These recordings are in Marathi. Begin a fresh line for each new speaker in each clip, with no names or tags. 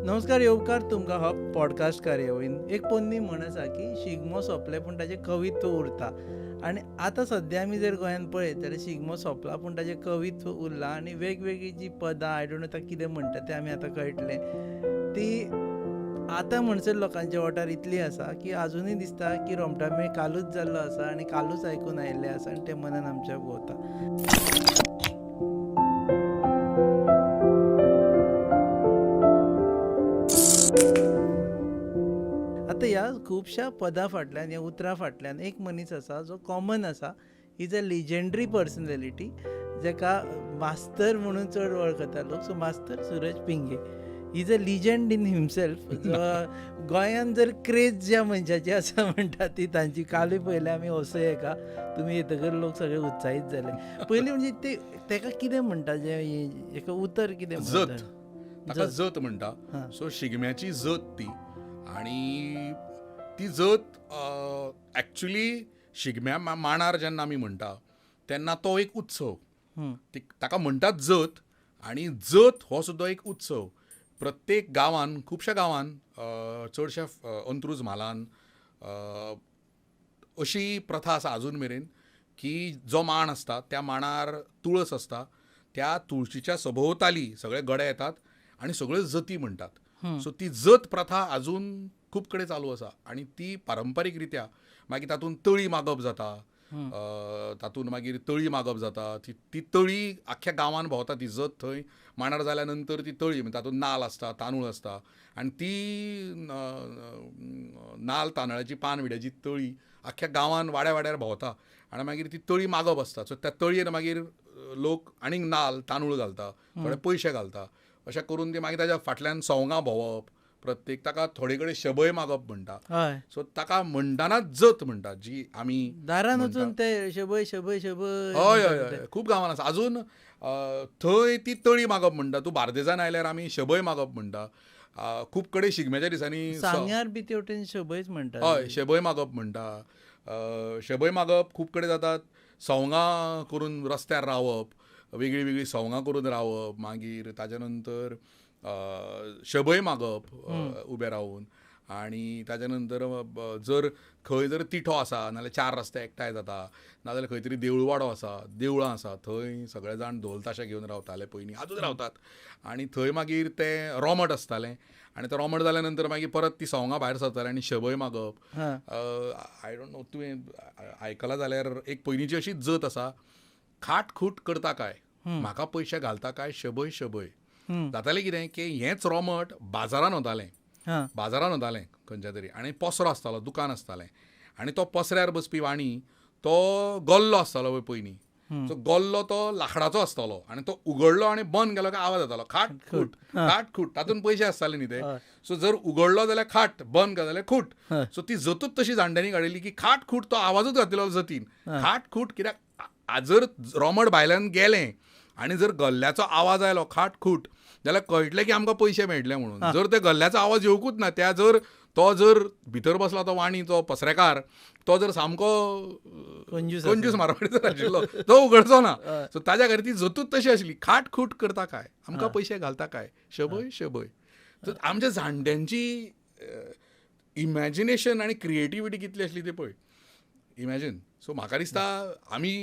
नमस्कार येवकार तुमकां हो पॉडकास्ट कार्यावळीन एक पोन्नी म्हण आसा की शिगमो सोंपले पूण ताचें कवित्व उरता. आनी आतां सद्या आमी जर गोंयांत पळयत जाल्यार शिगमो सोंपला पूण ताचें कवित्व उरलां आनी वेगवेगळी जी पदां आय डोंट नो ताका कितें म्हणटा तें आमी आतां कळटलें ती आतां म्हणसर लोकांच्या वाठार इतली आसा की आजुनूय दिसता की रोमटामेळ कालूच जाल्लो आसा आनी कालूच आयकून आयिल्लें आसा आनी तें मनान आमच्या भोंवता. आतां ह्या खुबश्या पदां फाटल्यान ह्या उतरां फाटल्यान एक मनीस आसा जो कॉमन आसा. इज अ लिजंड्री पर्सनॅलिटी जेका मास्तर म्हणून चड वळखता लोक. सो मास्तर Suraj Pinge is a legend in himself. गोंयांत जर क्रेज ज्या मनशाची आसा म्हणटा ती तांची. कालूय पयलें आमी असो एका तुमी येतकर लोक सगळे उत्साहीत जाले. पयलीं म्हणजे ते तेका कितें म्हणटा जे हेका उतर कितें
जत ताका जत म्हणटा. सो शिगम्याची जत ती. आणि ती जत ॲक्च्युली शिगम्या मांडार जेन्ना आमी म्हणटा तेन्ना तो एक उत्सव. ताका म्हणटात जत. आणि जत हो सुद्दां एक उत्सव. प्रत्येक गांवान खुबश्या गांवान चडशा अंत्रूज म्हालान अशी प्रथा आसा अजून मेरेन की जो मांड आसता त्या मांडार तुळस आसता. त्या तुळशीच्या सभोवताली सगळे गडे येतात आनी सगळ्यो जती म्हणटात. सो ती जत प्रथा अजून खूब कडेन चालू आसा. आनी ती पारंपारीक रित्या मागीर तातूंत तळी मागप जाता. तातूंत मागीर तळी मागप जाता. ती तळी आख्ख्या गांवान भोंवता ती जत. थंय मांडार जाल्या नंतर ती तळी तातूंत नाल्ल आसता, तांदूळ आसता आनी ती नाल्ल तांदळाची पानविड्याची तळी आख्ख्या गांवान वाड्या वाड्यार भोंवता आनी मागीर ती तळी मागप आसता. सो त्या तळयेर मागीर लोक आनीक नाल्ल तांदूळ घालता, थोडे पयशे घालता. अशें करून ती मागीर ताच्या फाटल्यान सवंगां भोंवप. प्रत्येक ताका थोडे कडेन शबय मागप म्हणटा. सो ताका म्हणटानाच जत म्हणटात जी आमी
दारान वचून ते शबय शबय शबय.
हय हय हय खूब गांवान आसा अजून. थंय ती तळी मागप म्हणटा. तूं बार्देजान आयल्यार आमी शबय मागप म्हणटा. खूब कडेन शिगम्याच्या दिसांनी
सांग्यार बी ते वटेन शबयच म्हणटा.
हय शबय मागप म्हणटा. शबय मागप खूब कडेन जातात. सवंगां करून रस्त्यार रावप, वेगळी वेगळी सवंगां करून रावप. मागीर ताच्या नंतर शबय मागप उबे रावून. आनी ताच्या नंतर जर खंय जर तिठो आसा नाजाल्यार चार रस्ते एकठांय जाता नाजाल्यार खंय तरी देवळवाडो आसा, देवळां आसा, थंय सगळे जाण ढोल ताशे घेवन रावताले पयलीं, आजून रावतात. आनी थंय मागीर तें रोमट आसतालें. आनी तें रोमट जाल्या नंतर मागीर परत ती सवंगां भायर सरतालीं आनी शबय मागप. आय डोंट नो तुवें आयकलां जाल्यार एक पयलींची अशीच जत आसा. खाट खूट करता काय, म्हाका पयशे घालता काय, शबय शबय. जातालें कितें की हेंच रोमट बाजारान वतालें. बाजारान वतालें खंयच्या तरी आनी पसरो आसतालो, दुकान आसतालें. आनी तो पसऱ्यार बसपी वाणी तो गोल्लो आसतालो पयलीं. सो गोल्लो तो लाकडाचो आसतालो आनी तो उगडलो आनी बंद केलो काय आवाज येतालो खाट खूट खाट खूट. तातूंत पयशे आसताले न्ही ते. सो जर उगडलो जाल्यार खाट, बंद केलो जाल्यार खूट. सो ती जतूच तशी जाणट्यांनी काडिल्ली की खाट खूट तो आवाजूच घातिलो जतीन. खाट खूट कित्याक जर रोमट भायल्यान गेलें आनी जर गल्ल्याचो आवाज आयलो खाट खूट जाल्यार कळटलें की आमकां पयशे मेळटले म्हणून. जर ते गल्ल्याचो आवाज येवकूच ना, तो जर भितर बसला तो वाणी तो पसरेकार, तो जर सामको कंजूस मारवाडी जर आशिल्लो तो उगडचो ना. सो ताज्या खातीर ती जतूच तशी आशिल्ली. खाट खूट करता काय, आमकां पयशे घालता काय, शबय शबय. सो आमच्या जाणट्यांची इमॅजिनेशन आनी क्रिएटिविटी कितली आसली ती पळय. इमॅजीन. सो म्हाका दिसता आमी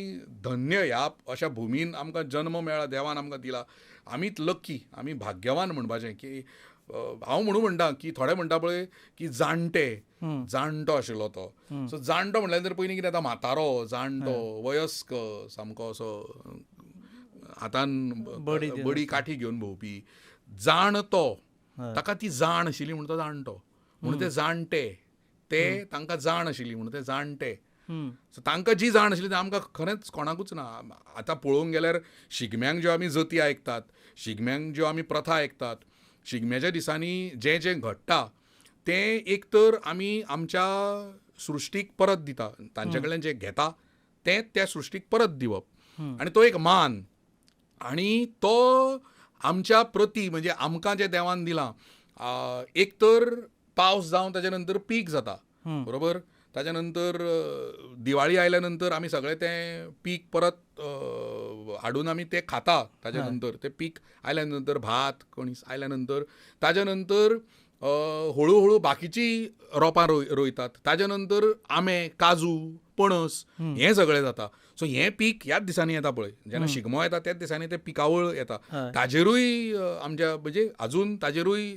धन्य ह्या अशा भुमीन आमकां जल्म मेळ्ळा, देवान आमकां दिला. आमीच लक्की, आमी भाग्यवान म्हणपाचें की हांव म्हणटा की थोडे म्हणटा पळय की जाणटो आशिल्लो तो. सो जाणटो म्हणल्यार जर पयलीं कितें जाता म्हातारो, जाणटो, वयस्क, सामको असो हातान बडी काठी घेवन भोंवपी. जाणतो ताका ती जाण आशिल्ली म्हणून तो जाणटो. म्हणून ते जाणटे, ते तांकां जाण आशिल्ली म्हणून ते जाणटे. सो तांकां जी जाण आशिल्ली ती आमकां खरेंच कोणाकूच ना. आतां पळोवंक गेल्यार शिगम्यांक ज्यो आमी जती आयकतात, शिगम्यांक ज्यो आमी प्रथा आयकतात, शिगम्याच्या दिसांनी जें जें घडटा तें एक तर आमी आमच्या सृश्टीक परत दिता. तांचे कडल्यान जें घेता तें त्या सृश्टीक परत दिवप. आनी तो एक मान. आनी तो आमच्या प्रती म्हणजे आमकां जें देवान दिलां, एक तर पावस जावन ताच्या नंतर पीक जाता बरोबर. ताच्या नंतर दिवाळी आयल्या नंतर आमी सगळें तें पीक परत हाडून आमी ते खाता. ताज्या नंतर ते पीक आयल्या नंतर भात कणीस आयल्या नंतर ताज्या नंतर हळू हळू बाकीची रोपां रोयतात. ताज्या नंतर आंबे, काजू, पणस हें सगळें जाता. सो हें पीक ह्याच दिसांनी येता पळय, जेन्ना शिगमो येता त्याच दिसांनी ते पिकावळ येता. ताजेरूय आमच्या म्हणजे अजून ताजेरूय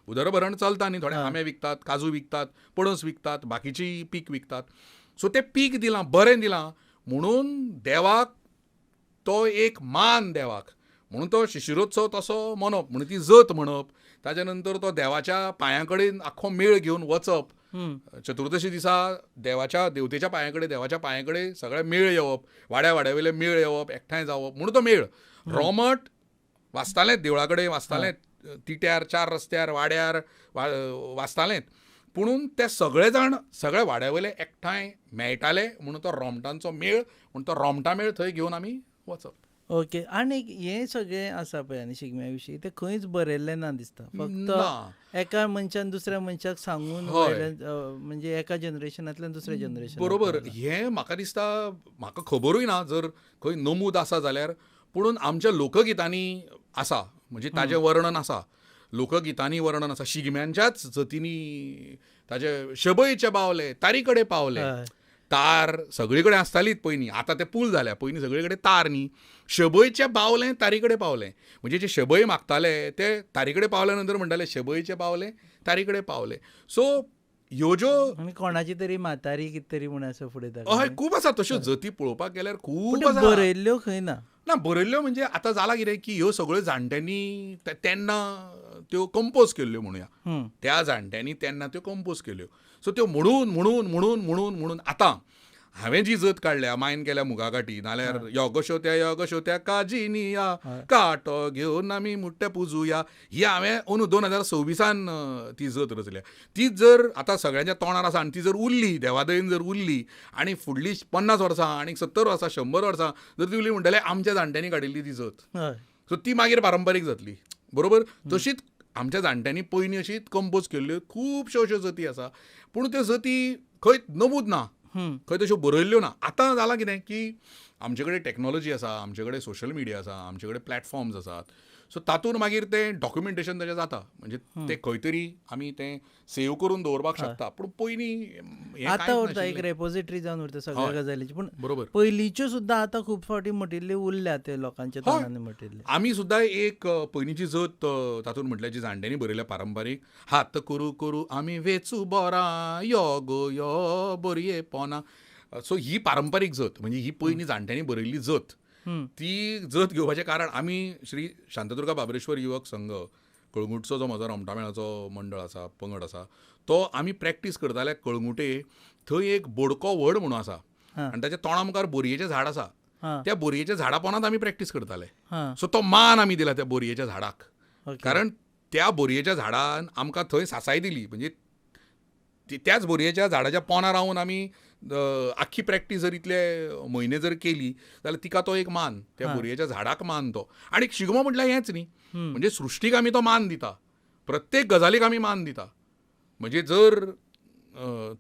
उदरभरण चलता न्ही. थोडे आंबे विकतात, काजू विकतात, पणस विकतात, बाकीची पीक विकतात. सो तें पीक दिलां, बरें दिलां म्हणून देवाक तो एक मान देवाक म्हणून तो शिशिरोत्सव तसो मनप, म्हणून ती जत म्हणप. ताज्या नंतर तो देवाच्या पांया कडेन आख्खो मेळ घेवन वचप. चतुर्दशी दिसा देवतेच्या पांया कडेन देवाच्या पांया कडेन सगळे मेळ येवप, वाड्या वाड्यावयले मेळ येवप, एकठांय जावप म्हणून तो मेळ. रोमट वाचतालेंच, देवळा कडेन वाचतालेंच, तिट्यार, चार रस्त्यार, वाड्यार वाचतालेंच. पुणून ते सगळे जाण सगळे वाड्यावयले एकठांय मेळटाले म्हणून तो रोमटांचो मेळ, म्हणून तो रोमटा मेळ थंय घेवन आमी वचप.
ओके. आनी हें सगळें आसा पळय आनी शिगम्या विशीं तें खंयच बरयल्लें ना दिसता. फक्त एका मनशान दुसऱ्या मनशाक सांगून म्हणजे एका जनरेशनांतल्यान दुसऱ्या जनरेशन.
बरोबर. हें म्हाका दिसता, म्हाका खबरूय ना जर खंय नमूद आसा जाल्यार, पुणून आमच्या लोकगितांनी आसा, म्हणजे ताजें वर्णन आसा. लोकगितांनी वर्णन आसा. शिगम्यांच्याच जतींनी ताजे शबयचे बावले तारी कडेन पावले. तार सगळे कडेन आसतालीच पयलीं, आतां ते पूल जाल्या, पयलीं सगळे कडेन तार न्ही. शबयचे बावले तारी कडेन पावले, म्हणजे जे शबय मागताले ते तारी कडेन पावल्या नंतर म्हणटाले शबयचे बावले तारी कडेन पावले. सो ह्यो ज्यो
आनी कोणाची तरी मातारी कितें तरी म्हूण आसा फुडें
हय खूब आसा तश्यो जती पळोवपाक गेल्यार खूब आसा.
बरयल्ल्यो खंय ना.
ना बरयल्ल्यो म्हणजे आतां जाला कितें की ह्यो सगळ्यो जाणट्यांनी तेन्ना त्यो कंपोज केल्ल्यो म्हणुया. त्या जाणट्यांनी तेन्ना त्यो कंपोज केल्यो. सो त्यो म्हणून म्हणून म्हणून म्हणून म्हणून आतां हांवें जी जत काडल्या मायन केल्या मुगागाठी, नाल्यार यो गशोत्या काजिनिया काटो घेवन आमी मुट्टे पुजुया, ही हांवें अंदू 2026 ती जत रचल्या. ती जर आतां सगळ्यांच्या तोंडार आसा आनी ती जर उरली, देवादयेन जर उरली आनी फुडलीं 50 वर्सां आनी 70 वर्सां 100 वर्सां जर ती उरली म्हणटले आमच्या जाणट्यांनी काडिल्ली ती जत. सो ती मागीर पारंपारीक जातली. बरोबर. तशीच आमच्या जाणट्यांनी पयलीं अशीच कंपोज केल्ल्यो खुबश्यो अश्यो जती आसा, पूण त्यो जती खंय नमूद ना, खंय तश्यो बरयल्ल्यो ना. आतां जालां कितें की आमचे कडेन टॅक्नॉलॉजी आसा, आमचे कडेन सोशल मिडिया आसा, आमचे कडेन प्लॅटफॉर्म्स आसात. सो तातूंत मागीर तें डॉक्युमेंटेशन तेजें जाता, म्हणजे तें खंय तरी आमी तें सेव करून दवरपाक शकता. पूण पयलीं
आतां उरता एक रेपोजिटरी जावन उरता सगळ्या गजालीची. पूण
बरोबर
पयलींच्यो सुद्दां आतां खूब फावटी मटिल्ल्यो उरल्या ते लोकांच्या तोंडांनी मटिल्ले.
आमी सुद्दां एक पयलींची जत तातूंत म्हटल्यार जी जाणट्यांनी बरयल्या पारंपारीक, हात करू करू आमी वेचू बोरा यो गो यो बरये पोना. सो ही पारंपारीक जत, म्हणजे ही पयलीं जाणट्यांनी बरयल्ली जत. ती जत घेवपाचें कारण आमी श्री शांतदुर्गा बाबरेश्वर युवक संघ कळंगूटचो जो म्हजो रोमटा मेळाचो मंडळ आसा, पंगड आसा, तो आमी प्रॅक्टीस करताले कळंगुटे. थंय एक बोडको व्हड म्हणून आसा आनी ताच्या तोंडा मुखार बोरयेचें झाड आसा. त्या बोरयेच्या झाडा पोंदांत आमी प्रॅक्टीस करताले. सो तो मान आमी दिला त्या बोरयेच्या झाडाक, कारण त्या बोरयेच्या झाडान आमकां थंय सासाय दिली. म्हणजे त्याच बोरयेच्या झाडाच्या पोंदां रावन आमी आख्खी प्रॅक्टीस जर इतले म्हयने जर केली जाल्यार तिका तो एक मान, त्या बोरयेच्या झाडाक मान तो. आनी शिगमो म्हटल्यार हेंच न्ही, म्हणजे सृश्टीक आमी तो मान दिता, प्रत्येक गजालीक आमी मान दिता. म्हणजे जर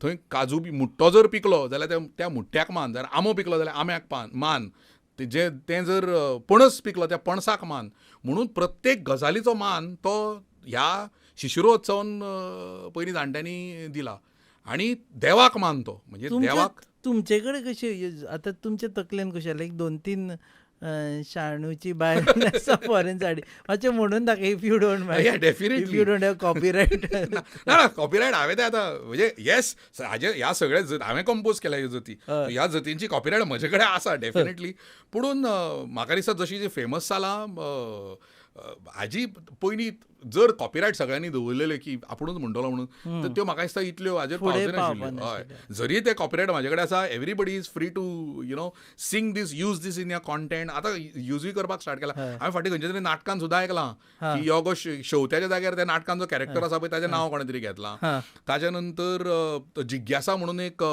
थंय काजू मुट्टो जर पिकलो जाल्यार त्या मुट्ट्याक मान, जर आंबो पिकलो जाल्यार आंब्याक मान, तें जर पणस पिकलो त्या पणसाक मान. म्हणून प्रत्येक गजालीचो मान तो ह्या शिशिरोत्सवान पयलीं जाणट्यांनी दिला. आनी देवाक मान तो, म्हणजे देवाक.
तुमचे कडेन कशें आतां तुमच्या तकलेन कशें एक 2-3 शाणूची बायल आसा फॉरेन साडी मातशें म्हणून दाखय. If you don't mind,
definitely
if you don't have copyright.
ना कॉपीरायट हांवें तें आतां म्हणजे येस हाजे ह्या सगळ्या जत हांवें कंपोज केल्या ह्यो जती, ह्या जतींची कॉपीरायट म्हजे कडेन आसा डेफिनेटली. पुणून म्हाका दिसता जशी जी फेमस जालां हाजी पयलीं जर कॉपीरायट सगळ्यांनी दवरलेले की आपुणूच म्हणटलो म्हणून, तर त्यो म्हाका दिसता इतल्यो हाजेर पावचे नाशिल्ल्यो. हय, जरी ते कॉपीरायट म्हाजे कडेन आसा, everybody is free to sing this, use this in your content. आतां यूजूय करपाक स्टार्ट केला. हांवें फाटीं खंयच्या तरी नाटकान सुद्दां आयकलां की यो गो शेवत्याच्या जाग्यार त्या नाटकान जो कॅरेक्टर आसा पळय ताचें नांव कोणें तरी घेतलां. ताच्या नंतर जिग्यासा म्हणून एक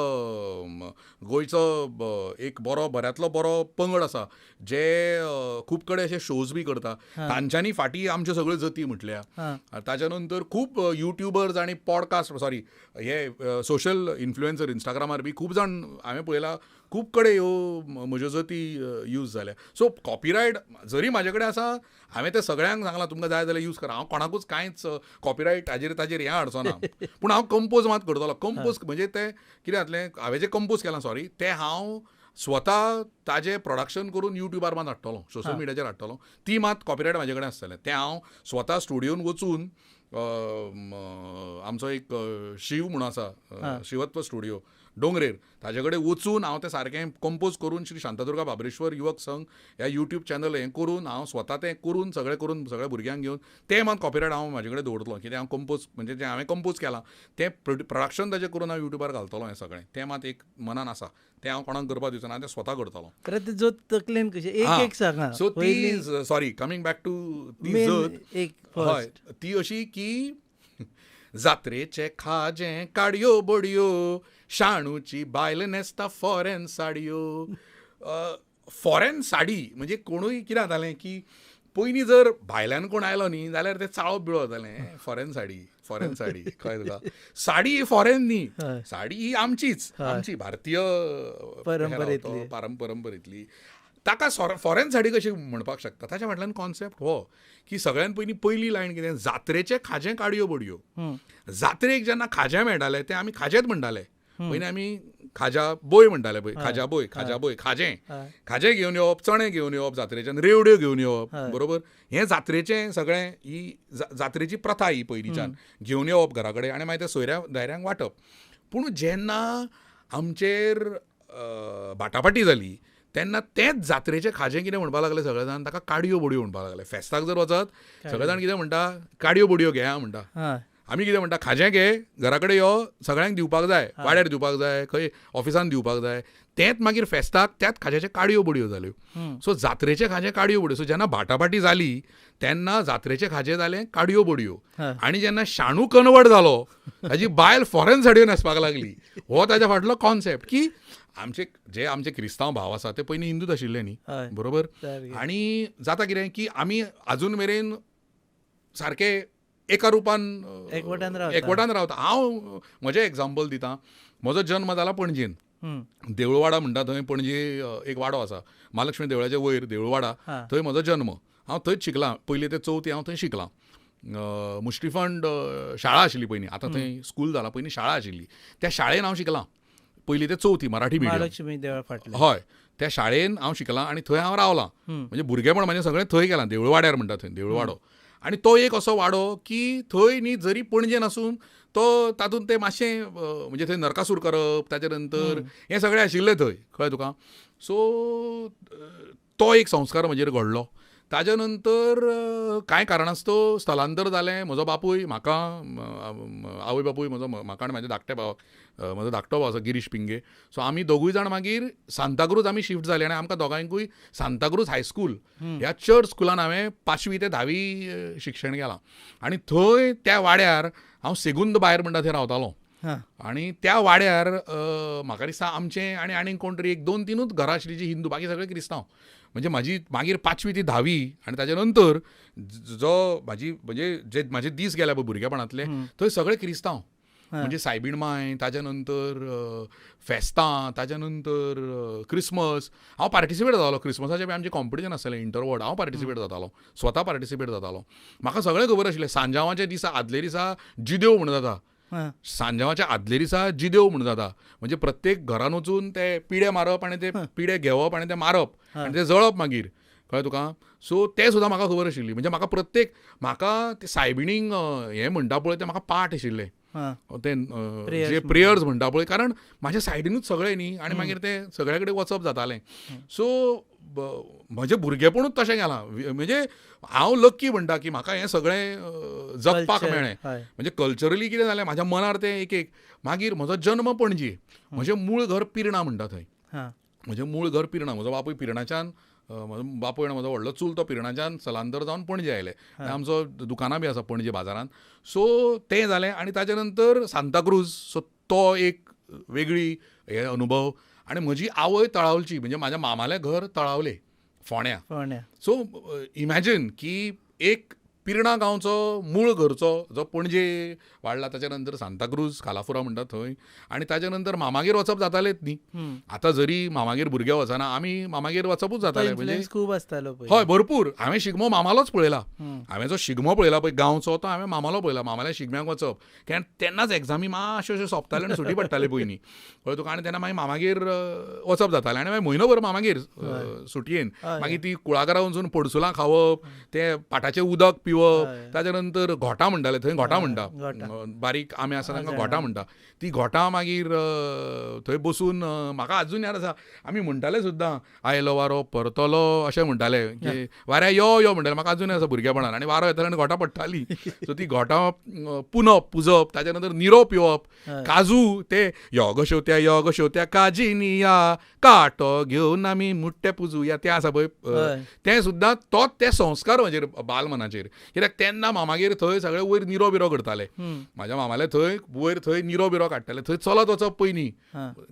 गोंयचो एक बऱ्यांतलो बरो पंगड आसा जे खूब कडेन अशे शोज बी करता. तांच्यांनी फाटीं आमच्यो सगळ्यो जती म्हटल्या.
हां.
ताच्या नंतर खूब युट्यूबर्स आनी पॉडकास्ट सॉरी हे सोशल इन्फ्लुएन्सर इंस्टाग्रामार बी खूब जाण हांवें पळयला खूब कडेन ह्यो म्हज्यो जती यूज जाल्या. सो कॉपीरायट जरी म्हाजे कडेन आसा हांवें ते सगळ्यांक सांगलां तुमकां जाय जाल्यार यूज करा. हांव कोणाकूच कांयच कॉपीरायट ताजेर हें हाडचो ना. पूण हांव कंपोज मात करतलो. कंपोज म्हणजे ते कितें जातलें हांवें जें कंपोज केलां सॉरी तें हांव स्वता ताजें प्रोडक्शन करून युट्यूबार मात हाडटलो, सोशल मिडियाचेर हाडटलो. ती मात कॉपीरायट म्हाजे कडेन आसतलें. तें हांव स्वता स्टुडियोन वचून आमचो एक शिव म्हणून आसा शिवत्व स्टुडियो डोंगरेर ताजे कडेन वचून हांव तें सारकें कंपोज करून श्री शांतादुर्गा बाबरेश्वर युवक संघ ह्या युट्यूब चॅनल हें करून हांव स्वता तें करून सगळ्या भुरग्यांक घेवन तें मात कॉपीरायट हांव म्हाजे कडेन दवरतलो. कितें हांव कंपोज म्हणजे जें हांवें कंपोज केलां तें प्रोडक्शन ताजें करून हांव युट्यूबार घालतलो. हें सगळें तें मात एक मनान आसा. तें हांव कोणाक करपाक दिवचो ना. तें स्वता करतलो.
परत ते जोत तकलेन कशें एक सांगा.
सो ती सॉरी कमिंग बॅक टू ती जत
एक
हय ती अशी की जात्रेचे खाजें काडयो बडयो शाणूची बायल न्हेसता फॉरेन साडयो. फॉरेन साडी म्हणजे कोणूय कितें जातालें की पयलीं जर भायल्यान कोण आयलो न्ही जाल्यार तें चाळप बिळो जातालें फॉरेन साडी कळ्ळें तुका. साडी ही फॉरेन न्ही, साडी ही आमचीच भारतीय परंपरेंतली. ताका फॉरेन साडी कशी म्हणपाक शकता ताच्या फाटल्यान कॉन्सेप्ट हो की सगळ्यान पयली लायन कितें जात्रेचें खाजें काडयो बडयो. जात्रेक जेन्ना खाजें मेळटालें तें आमी खाजेंच म्हणटाले. पयलीं आमी खाजा बोय म्हणटाले पळय खाजें घेवन येवप चणे घेवन येवप जात्रेच्यान रेवड्यो घेवन येवप बरोबर. हें जात्रेचें सगळें ही जात्रेची प्रथा ही पयलींच्यान घेवन येवप घरा कडेन आनी मागीर तें सोयऱ्या दायऱ्यांक वांटप. पूण जेन्ना आमचेर बाटाबाटी जाली तेन्ना तेंच जात्रेचें खाजें कितें म्हणपाक लागले सगळे जाण ताका काडयो बडयो म्हणपाक लागले. फेस्ताक जर वचत सगळे जाण कितें म्हणटा काडयो बडयो घे म्हणटा. आमी कितें म्हणटा खाजें घे घरा कडेन यो सगळ्यांक दिवपाक जाय, वाड्यार दिवपाक जाय, खंय ऑफिसान दिवपाक जाय. तेंच मागीर फेस्ताक त्याच खाज्याचे काडयो बडयो जाल्यो. सो जात्रेचे खाजें काडयो बडयो. सो जेन्ना बाटाबाटी जाली तेन्ना जात्रेचे खाजें जालें काडयो बडयो. आनी जेन्ना शाणू कन्वर्ट जालो ताजी बायल फॉरेन साडयो न्हेसपाक लागली. हो ताच्या फाटलो कॉन्सेप्ट की आमचे क्रिस्तांव भाव आसा ते पयलीं हिंदूच आशिल्ले न्ही बरोबर. आनी जाता कितें की आमी आजून मेरेन सारके एका रुपान एकवटान रावता. हांव म्हजें एग्जाम्पल दितां. म्हजो जल्म जाला पणजेन. देवळवाडा म्हणटा थंय पणजे एक वाडो आसा महालक्ष्मी देवळाचे वयर देवळवाडा. थंय म्हजो जल्म. हांव थंयच शिकलां. पयली ते चवथी हांव थंय शिकलां. मुश्टीफंड शाळा आशिल्ली पयलीं. आतां थंय स्कूल जाला पयलीं शाळा आशिल्ली. त्या शाळेन हांव शिकलां पयली ते चवथी मराठी मिडियम. हय त्या शाळेन हांव शिकलां आनी थंय हांव रावलां. म्हणजे भुरगेपण म्हाजें सगळें थंय केलां. देवळवाड्यार म्हणटा थंय देवळवाडो. आनी तो एक असो वाडो की थंय न्ही जरी पणजेन आसून तो तातूंत तें मातशें म्हणजे थंय नरकासूर करप ताचे नंतर हें सगळें आशिल्लें थंय कळ्ळें तुका. सो तो एक संस्कार म्हजेर घडलो. ताच्या नंतर कांय कारणास्तव स्थलांतर जालें. म्हजो बापूय म्हाका आवय बापूय म्हाका आनी म्हाज्या धाकट्या भावाक म्हजो धाकटो भाव आसा गिरीश पिंगे. सो आमी दोगूय जाण मागीर सांताक्रूज आमी शिफ्ट जाले आनी आमकां दोगांयकूय सांताक्रूज हायस्कूल ह्या चर्च स्कुलान हांवें 5वी ते 10वी शिक्षण केलां. आनी थंय त्या वाड्यार हांव सेगुंद भायर म्हणटा थंय रावतालो. आनी त्या वाड्यार म्हाका दिसता आमचें आनी कोण तरी 1-2-3 घरां आशिल्लीं जीं हिंदू बाकी सगळे क्रिस्तांव. म्हणजे म्हाजी मागीर 5वी ते 10वी आनी ताच्या नंतर जो जे म्हाजे दीस गेल्या पळय भुरगेपणांतले थंय सगळे क्रिस्तांव. म्हणजे सायबीण माय ताच्या नंतर फेस्तां ताच्या नंतर क्रिसमस हांव पार्टिसिपेट जातालो. क्रिसमसाचें बी आमचें कॉम्पिटिशन आसलें इंटरवॉर्ड. हांव पार्टिसिपेट जातालो स्वता पार्टिसिपेट जातालो. म्हाका सगळें खबर आशिल्लें. सांजावाच्या दिसा आदले दिसा जिदेव म्हणून जाता. सांजावाच्या आदले दिसा जिदेव म्हणून जाता. म्हणजे प्रत्येक घरान वचून ते पिडे मारप आनी ते पिडे घेवप आनी ते मारप आनी ते जळप मागीर कळ्ळें तुका. सो तें सुद्दां म्हाका खबर आशिल्ली. म्हणजे म्हाका ते सायबिणीक हें म्हणटा पळय तें म्हाका पाठ आशिल्लें. तें जे प्रेयर्स म्हणटा पळय कारण म्हाज्या सायडीनूच सगळें न्ही आनी मागीर तें सगळे कडेन वचप जातालें. सो म्हजें भुरगेपणूच तशें गेलां. म्हणजे हांव लक्की म्हणटा की म्हाका हें सगळें जगपाक मेळ्ळें. म्हणजे कल्चरली कितें जालें म्हाज्या मनार तें एक मागीर म्हजो जल्म पणजे. म्हजें मूळ घर पिर्णा म्हणटा थंय. म्हजें मूळ घर पिर्णा. म्हजो बापूय पिर्णाच्यान म्हजो बापूय आनी म्हजो व्हडलो चूल तो पिर्णाच्यान स्थलांतर जावन पणजे आयले. आमचो दुकानां बी आसा पणजे बाजारांत. सो तें जालें आनी ताच्या नंतर सांताक्रूज. सो तो एक वेगळी हे अनुभव. आनी म्हजी आवय तळावलची म्हणजे म्हाज्या मामालें घर तळावले फोंड्या. सो इमॅजीन की एक पिर्णा गांवचो मूळ घरचो जो पणजे वाडला, ताच्या नंतर सांताक्रूज कालाफुरा म्हणटा थंय, आनी ताच्या नंतर मामागेर वचप जातालेंच न्ही. आतां जरी मामागेर भुरगे वचना, आमी मामागेर वचपूच जाताले. म्हणजे
खूब आसतालो पळय.
हय, भरपूर. हांवें शिगमो मामालोच पळयला. हांवें जो शिगमो पळयला पळय गांवचो, तो हांवें मामालो पळयला. मामाल्या शिगम्याक वचप, कारण तेन्नाच एग्जामी मातश्यो अश्यो सोंपताल्यो आनी सुटी पडटाले पयलीं, कळ्ळें तुका. आनी तेन्ना मागीर मामागेर वचप जातालें, आनी मागीर म्हयनोभर मामागेर सुटयेन. मागीर ती कुळागरां वचून पडसुलां खावप, ते पाटाचें उदक पिवप, ताच्या नंतर घोटां म्हणटाले थंय, घोटां म्हणटा, बारीक आंबे आसा तांकां घोटां म्हणटा. ती घोटां मागीर थंय बसून म्हाका अजून याद आसा, आमी म्हणटाले सुद्दां आयलो वारो परतलो अशें म्हणटाले, की वाऱ्या यो यो म्हणटाले. म्हाका अजूनय आसा भुरगेपणान. आनी वारो येतालो आनी घोटां पडटालीं. सो ती घोटां पुजप, ताच्या नंतर निरो पिवप, काजू ते यो गो शेवत्या काजीनी या, काटो घेवन आमी मुट्टे पुजूया, तें आसा पळय, तें सुद्दां तोच ते संस्कार म्हजेर बालमनाचेर. कित्याक तेन्ना मामागेर थंय सगळे वयर निरो बिरो करताले. म्हाज्या मामाले थंय वयर थंय निरो बिरो काडटाले. थंय चलत वचप पयलीं,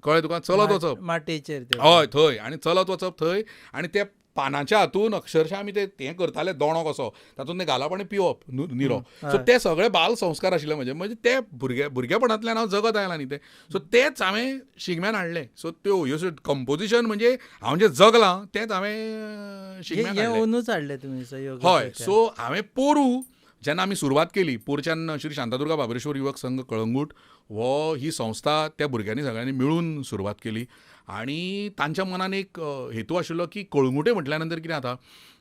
कळ्ळें तुका, चलत वचप
माटेचेर.
हय थंय, आनी चलत वचप थंय, आनी ते पानाच्या हातून अक्षरशः आमी ते करताले दोणो कसो, तातूंत ते घालप आनी पिवप निरो. सो ते सगळे बाल संस्कार आशिल्ले म्हणजे ते भुरगेपणांतल्यान हांव जगत आयलां न्ही ते. सो तेच हांवें शिगम्यान हाडले. सो त्यो ह्यो कंपोजिशन म्हणजे हांव जें जगलां तेंच हांवें शिगम्याक हाडलें.
ओनूच हाडले तुमी.
हय. सो हांवें पोरू जेन्ना आमी सुरवात केली, पोरच्यान श्री शांतादुर्गा बाबरेश्वर युवक संघ कळंगूट ही संस्था त्या भुरग्यांनी सगळ्यांनी मेळून सुरवात केली. आनी तांच्या मनान एक हेतू आशिल्लो की कळंगुटे म्हटल्या नंतर कितें जाता,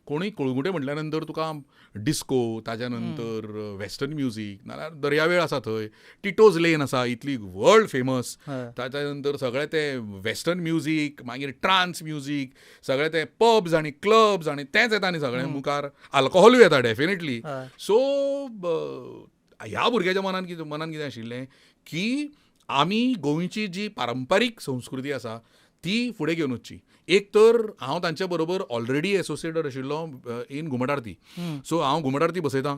कोणूय कळंगुटे म्हटल्या नंतर तुका डिस्को, ताच्या नंतर वेस्टर्न म्युजीक, नाल्यार दर्यावेळ आसा थंय, टिटोज लेन आसा इतली वर्ल्ड फेमस, ताच्या नंतर सगळे ते वेस्टर्न म्युजीक, मागीर ट्रान्स म्युजीक, सगळे ते पब्स आनी क्लब्स, आनी तेंच येता न्ही सगळें मुखार, आल्कोहोलूय येता डेफिनेटली. सो ह्या भुरग्याच्या मनान कितें आशिल्लें की आमी गोंयची जी पारंपारीक संस्कृती आसा ती फुडें घेवन वचची. एक तर हांव तांचे बरोबर ऑलरेडी एसोसिएटेड आशिल्लो इन घुमट आरती. सो हांव घुमट आरती बसयतां,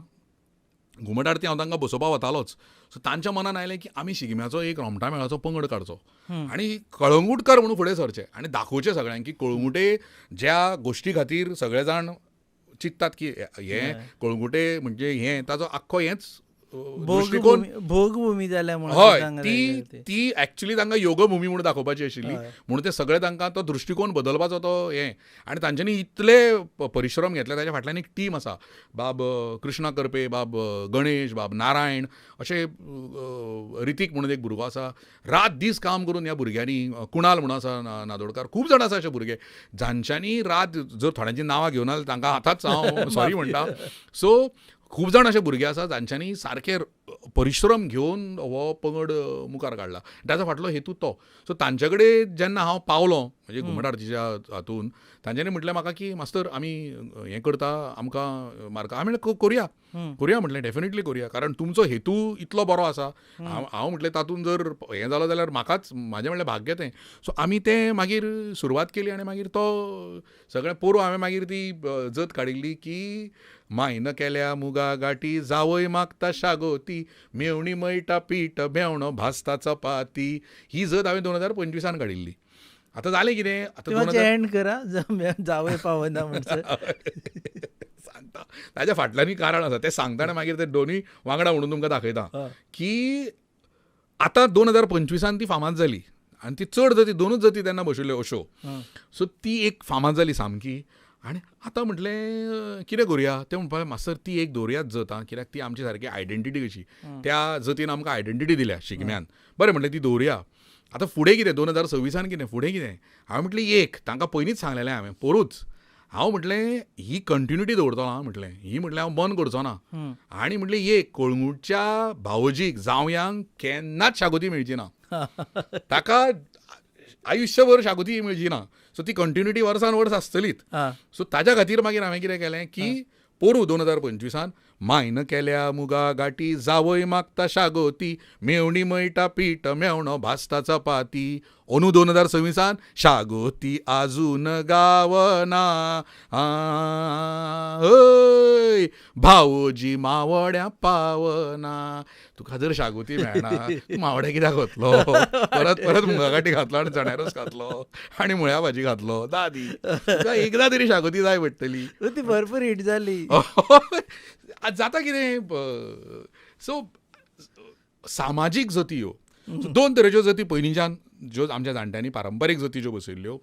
घुमट आरती हांव तांकां बसोवपाक वतालोच. सो तांच्या मनान आयलें की आमी शिगम्याचो एक रोमटा मेळाचो पंगड काडचो आनी कळंगूटकार म्हणून फुडें सरचे आनी दाखोवचें सगळ्यांक की कळंगुटे ज्या गोश्टी खातीर सगळे जाण चिंततात की हें कळंगुटे म्हणजे हें ताचो आख्खो हेंच दृश्टीकोन
भोगभूमी जाल्या म्हणून.
हय, ती एक्चुअली तांकां योगभूमी म्हणून दाखोवपाची आशिल्ली. म्हणून ते सगळे तांकां तो दृश्टीकोन बदलपाचो तो हें. आनी तांच्यांनी इतले परिश्रम घेतले. ताच्या फाटल्यान एक टीम आसा, बाब कृष्णा करपे, बाब गणेश, बाब नारायण, अशे रितीक म्हणून एक भुरगो आसा. रात दीस काम करून ह्या भुरग्यांनी, कुणाल म्हणून आसा नादोडकार, खूब जाण आसा अशे भुरगे जांच्यांनी रात, जर थोड्यांची नांवां घेवन आल्या तांकां आतांच हांव सॉरी म्हणटा. सो खूब जाण अशे भुरगे आसा जांच्यांनी सारके परिश्रम घेवन हो पंगड मुखार काडला. ताचो फाटलो हेतू तो. सो तांचे कडेन जेन्ना हांव पावलो म्हणजे घुमट आरतीच्या हातून, तांच्यांनी म्हटलें म्हाका की मास्तर आमी हें करता, आमकां मार्का. हांवें म्हणलें करुया म्हटलें, डेफिनेटली करुया, कारण तुमचो हेतू इतलो बरो आसा. हांव म्हटलें तातूंत जर हें जालो जाल्यार म्हाकाच, म्हाजें म्हणलें भाग्य तें. सो आमी तें मागीर सुरवात केली आनी मागीर तो सगळें पोरू हांवें मागीर ती जत काडिल्ली की मायन केल्या मुगा गाठी, जावय मागता शागोती, मेवणी मळटा पीठ, मेवणो भाजता चपाती. ही जत हांवें 2025 काडिल्ली. आतां जालें कितें, आतां
एंड करा, जावय पावना म्हणसर
सांगता. ताच्या फाटल्यानय कारण आसा, तें सांगतना मागीर ते दोनूय वांगडा म्हणून तुमकां दाखयता की आतां 2025 ती फामाद जाली आनी ती चड जती, दोनूच जती तेन्ना बशिल्ल्यो अश्यो. सो ती एक फामाद जाली सामकी. आनी आतां म्हटलें कितें करुया, ते म्हणपाक मास्तर ती एक दवरुयात जत, कित्याक ती आमची सारकी आयडेंटिटी कशी. त्या जतीन आमकां आयडेंटिटी दिल्या शिगम्यान. बरें म्हटलें ती दवरुया. आतां फुडें कितें 2026 कितें, फुडें कितें. हांवें म्हटलें एक, तांकां पयलींच सांगलेलें हांवें, पोरूच. हांव म्हटलें ही कंटिन्युटी दवरतलो हांव म्हटलें, ही म्हटलें हांव बंद करचो ना. आनी म्हटलें एक, कळंगूटच्या भावोजीक जावयांक केन्नाच शागोती मेळची ना. ताका आयुश्यभर शागोती मेळची ना. सो ती कंटिन्युटी वर्सान वर्स आसतलीच. सो ताच्या खातीर मागीर हांवें कितें केलें की पोरू 2025 मायन केल्या मुगा गाठी, जावय मागता शागोती, मेवणी मळटा पीठ, मेवणो भाजता चपाती. अंदू 2026 शागोती अजून गावना हय भावोजी मावड्या पावना. तुका जर शागोती मेळना तूं मावड्या कित्याक घातलो, परत परत मुगागाठी घातलो आनी चण्या रोस घातलो आनी मुळ्या भाजी घातलो. दादी तुका एकदा तरी शागोती जाय पडटली.
ती भरपूर हिट जाली.
जाता कितें. सो सामाजीक जती ह्यो दोन तरेच्यो जती पयलींच्यान ज्यो आमच्या जाणट्यांनी पारंपारीक जती ज्यो बसयल्ल्यो,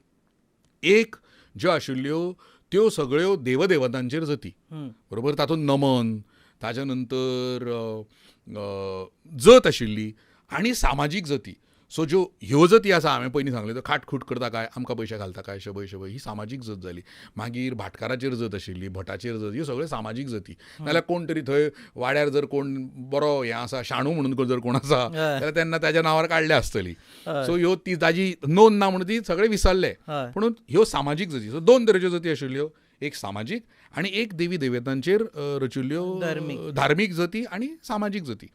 एक ज्यो आशिल्ल्यो त्यो सगळ्यो देवदेवतांचेर जती, बरोबर. तातूंत नमन, ताच्या नंतर जत आशिल्ली आनी सामाजीक जती. सो ज्यो ह्यो जती आसा हांवें पयलीं सांगल्यो त्यो खाटखूट करता काय, आमकां पयशे घालता काय, शबय शबय, ही सामाजीक जत जाली. मागीर भाटकाराचेर जत आशिल्ली, भटाचेर जत, ह्यो सगळ्यो सामाजीक जती. नाल्यार कोण तरी थंय वाड्यार जर कोण बरो हें आसा, शाणू म्हणून जर कोण आसा जाल्यार तेन्ना ताच्या नांवार काडले आसतली. सो ह्यो ती ताजी नोंद ना म्हणून ती सगळे विसरले. पूण ह्यो सामाजीक जती. सो दोन तरेच्यो जती आशिल्ल्यो, एक सामाजीक आनी एक देवी देवतांचेर रचिल्ल्यो धार्मीक जती आनी सामाजीक जती.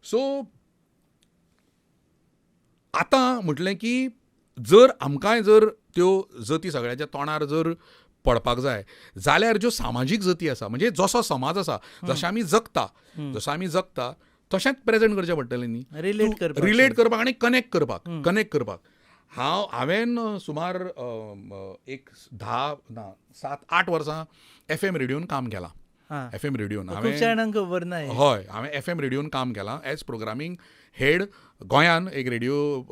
सो आतां म्हटलें की जर आमकांय जर त्यो जती सगळ्याच्या तोंडार जर पडपाक जाय जाल्यार ज्यो सामाजीक जती आसा, म्हणजे जसो समाज आसा, जशें आमी जगता तशेंच प्रेजेंट करचें पडटलें न्ही, रिलेट करपाक आनी कनेक्ट करपाक. हांवें सुमार एक 7-8 वर्सां FM रेडिओन काम केलां. FM रेडिओन
हांवें खबर ना.
हय, हांवें FM रेडिओन काम केलां एज प्रोग्रामींग हेड. गोंयान एक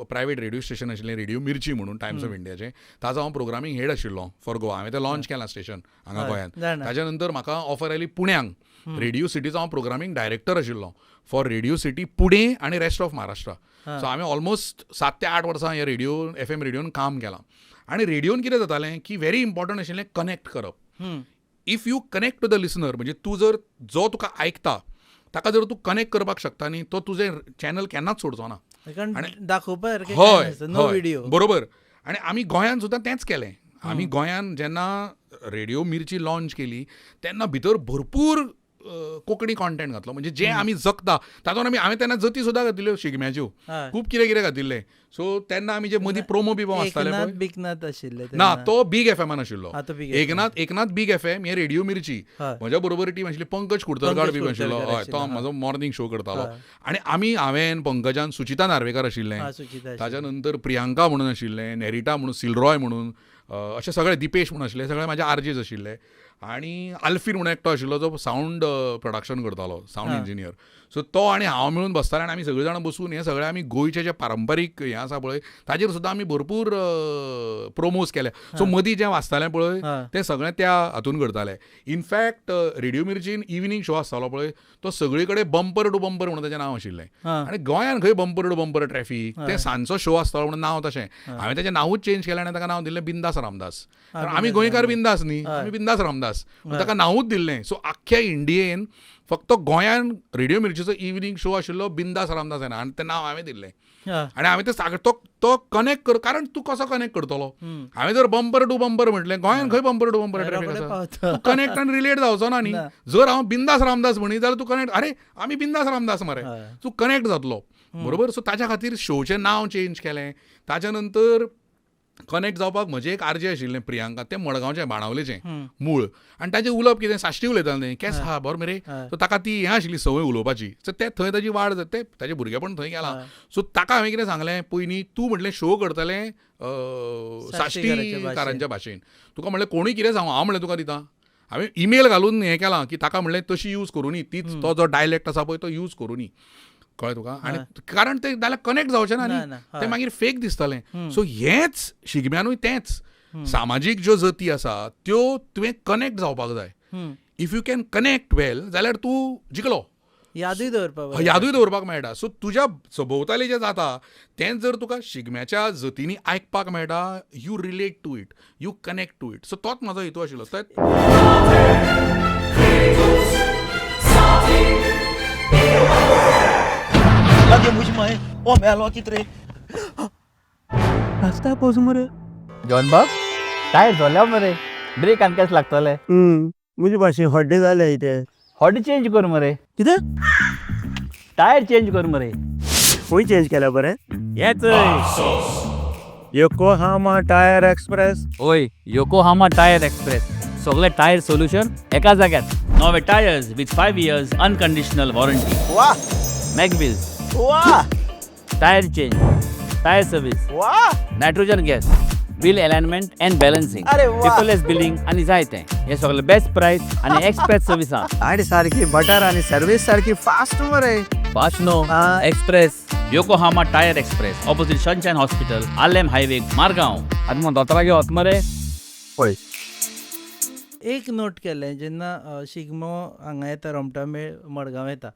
प्रायवेट रेडिओ स्टेशन आशिल्लें, रेडिओ मिर्ची म्हणून, टायम्स ऑफ इंडियाचें. ताचो हांव प्रोग्रामींग हेड आशिल्लो फॉर गोवा. हांवें तें लॉन्च केलां स्टेशन हांगा गोंयांत. ताच्या नंतर म्हाका ऑफर आयली पुण्यांक. रेडिओ सिटीचो हांव प्रोग्रामींग डायरेक्टर आशिल्लो फॉर रेडिओ सिटी पुणे आनी रेस्ट ऑफ महाराष्ट्रा. सो हांवें ऑलमोस्ट 7 ते 8 वर्सां ह्या FM रेडिओन काम केलां. आनी रेडिओन कितें जातालें की व्हेरी इम्पॉर्टंट आशिल्लें कनेक्ट करप. If you connect to the listener, म्हणजे तूं जर जो तुका आयकता ताका जर तूं कनेक्ट करपाक शकता न्ही, तो तुजें चॅनल केन्नाच सोडचो ना.
दाखोवपाक
हय, बरोबर. आनी आमी गोंयांत सुद्दां तेंच केलें. आमी गोंयांत जेन्ना रेडिओ मिर्ची लॉन्च केली तेन्ना भितर भरपूर कोंकणी कॉन्टेंट घातलो. म्हणजे जें आमी जगता तातूंत हांवें तेन्ना जती सुद्दां घातिल्ल्यो शिगम्याच्यो, खूब कितें घातिल्लें. सो तेन्ना आमी जे मदीं प्रोमो बिमो आसताले पळय ना, तो बिग FM आशिल्लो. एकनाथ बिग FM, हे रेडिओ मिर्ची. म्हज्या बरोबर टीम आशिल्ली, पंकज कुडतरकार बी आशिल्लो. हय, तो म्हाजो मॉर्निंग शो करतालो. आनी हांवें पंकजान सुचिता नार्वेकर आशिल्लें, ताच्या नंतर प्रियांका म्हणून आशिल्लें, नेरिटा म्हणून, सिलरॉय म्हणून, अशे सगळे, दिपेश म्हणून आशिल्ले, सगळे म्हाजे आरजेज आशिल्ले. आनी आल्फीन म्हणून एकटो आशिल्लो जो सावंड प्रोडक्शन करतालो, सावंड इंजिनियर. सो तो आनी हांव मेळून बसताले आनी आमी सगळे जाणां बसून हे सगळे आमी गोंयचे जे पारंपारीक हें आसा पळय ताजेर सुद्दां आमी भरपूर प्रोमोज केले. सो मदीं जें वाचतालें पळय तें सगळें त्या हातून करताले. इनफॅक्ट रेडिओ मिर्चीन इवनिंग शो आसतालो पळय, तो सगळे कडेन बंपर टू बंपर म्हणून ताचें नांव आशिल्लें. आनी गोंयांत खंय बंपर टू बंपर ट्रॅफिक, तें सांजचो शो आसतालो म्हणून नांव तशें. हांवें ताचें नांवूच चेंज केलें आनी ताका नांव दिल्लें बिंदास रामदास. आमी गोंयकार बिंदास न्ही, आमी बिंदास रामदास, ताका नांवूच दिल्लें. सो आख्ख्या इंडियेन फक्त गोंयान रेडिओ मिर्चीचो इवनिंग शो आशिल्लो बिंदास रामदास येना, आनी तें नांव हांवें दिल्लें. आनी हांवें तें तो कनेक्ट कर, कारण तूं कसो कनेक्ट करतलो. हांवें जर बंपर टू बंपर म्हटलें, गोंयान खंय बंपर टू बंपर ट्रॅफिक आसा, तूं कनेक्ट आनी रिलेट जावचो ना न्ही. जर हांव बिंदास रामदास म्हणी जाल्यार तूं कनेक्ट, अरे आमी बिंदास रामदास मरे, तूं कनेक्ट जातलो, बरोबर. सो ताच्या खातीर शोचें नांव चेंज केलें. ताच्या नंतर कनेक्ट जावपाक म्हजें एक आरजे आशिल्लें प्रियांका, तें मडगांवचें, बाणावलेचें मूळ. आनी ताचें उलोवप कितें, साश्टी उलयतालें, केस हा बरो मरे. सो ताका ती हें आशिल्ली संवय उलोवपाची. सो तें थंय ताची वाड जाता, ताचें भुरगेपण थंय गेलां. सो ताका हांवें कितें सांगलें पयलीं, तूं म्हटलें शो करतलें साश्टीकारांच्या भाशेन. तुका म्हणलें कोणूय कितें सांगू, हांव म्हणलें तुका दितां. हांवें ईमेल घालून हें केलां की ताका म्हणलें तशी यूज करूं न्ही, तीच तो जो डायलॅक्ट आसा पळय तो यूज करूं न्ही, कळ्ळें तुका. आनी कारण तें जाल्यार कनेक्ट जावचें ना न्ही, तें मागीर फेक दिसतालें. सो हेंच शिगम्यानूय तेंच, सामाजीक ज्यो जती आसा त्यो तुवें कनेक्ट जावपाक जाय. इफ यू कॅन कनेक्ट वेल जाल्यार तूं जिखलो, यादूय दवरपाक मेळटा. सो तुज्या सभोवताली जें जाता तेंच जर तुका शिगम्याच्या जतींनी आयकपाक मेळटा, you relate to it, you connect to it. So तोच म्हाजो हेतू आशिल्लो.
रस्ता पावस मरे
जॉन बाब टायर झाल्या मरे, ब्रेक आनी केस लागतले.
म्हजे भाशेन हड्डे जाले इथे.
हॉडी चेंज कर मरे.
कितें?
टायर चेंज कर मरे.
खंय चेंज केल्या बरें?
हेच
योकोहामा टायर एक्सप्रेस.
होय योकोहामा टायर एक्सप्रेस सगळे टायर सोल्युशन एका जाग्यार. नवे tyres with 5 years unconditional warranty.
वा
मॅगविल्स,
वा
टायर चेंज, टायर सर्व्हिस,
वा.
Nitrogen gas, wheel alignment and balancing,
अरे वा.
पेपरलेस बिलिंग आणि जायते. हे सगळे बेस्ट प्राइस आणि एक्सप्रेस सर्व्हिस आहा.
आणि सारखी बटर आणि सर्व्हिस सारखी फास्ट मरे.
फास्ट नो
हा.
Express. Yokohama tyre express opposite sunshine hospital, Alem highway, Margao. आनी मग दोतोरा घेवत मरे.
पळय
एक नोट केलें जेन्ना शिगमो हांगा येता रोमटामेळ मडगांव येता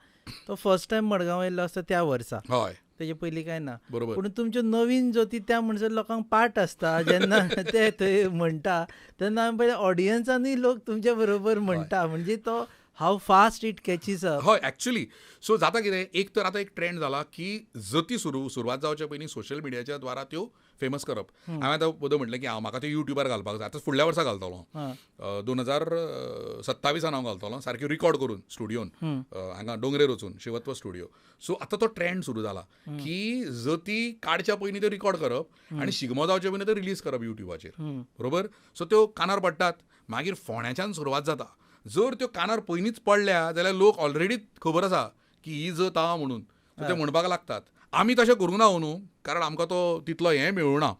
तो फर्स्ट टायम मडगांव येयल्लो आसता त्या वर्सा.
हय
तेजे पयलीं काय ना.
बरोबर.
पूण तुमच्यो नवीन जोती त्या म्हणसर लोकांक पाठ आसता जेन्ना ते थंय म्हणटा तेन्ना आमी पयलीं ऑडियन्सानूय लोक तुमच्या बरोबर म्हणटा म्हणजे तो हाव फास्ट इट कॅचीस अप.
हय एक्चुली सो जाता कितें एक तर आतां एक ट्रेंड जाला की जती सुरवात जावचे पयलीं सोशल मिडियाच्या द्वारा त्यो फेमस करप. हांवें आतां पद म्हटलें की म्हाका त्यो युट्यूबार घालपाक जाय. आतां फुडल्या वर्सा घालतलो हांव. 2027 हांव घालतलो सारकें रिकॉर्ड करून स्टुडियोन हांगा डोंगरेर वचून शिवत्व स्टुडियो. सो आतां तो ट्रेंड सुरू जाला की जती काडच्या पयलीं त्यो रिकॉर्ड करप आनी शिगमो जावचे पयलीं त्यो रिलीज करप युट्यूबाचेर. बरोबर. सो त्यो कानार पडटात मागीर फोंड्याच्यान सुरवात जाता. जर त्यो कानार पयलींच पडल्या जाल्यार लोक ऑलरेडी खबर आसा की ही जत आहा म्हणून ते म्हणपाक लागतात. आमी तशें करूंक ना न्हू कारण आमकां तो तितलो हें मेळूना.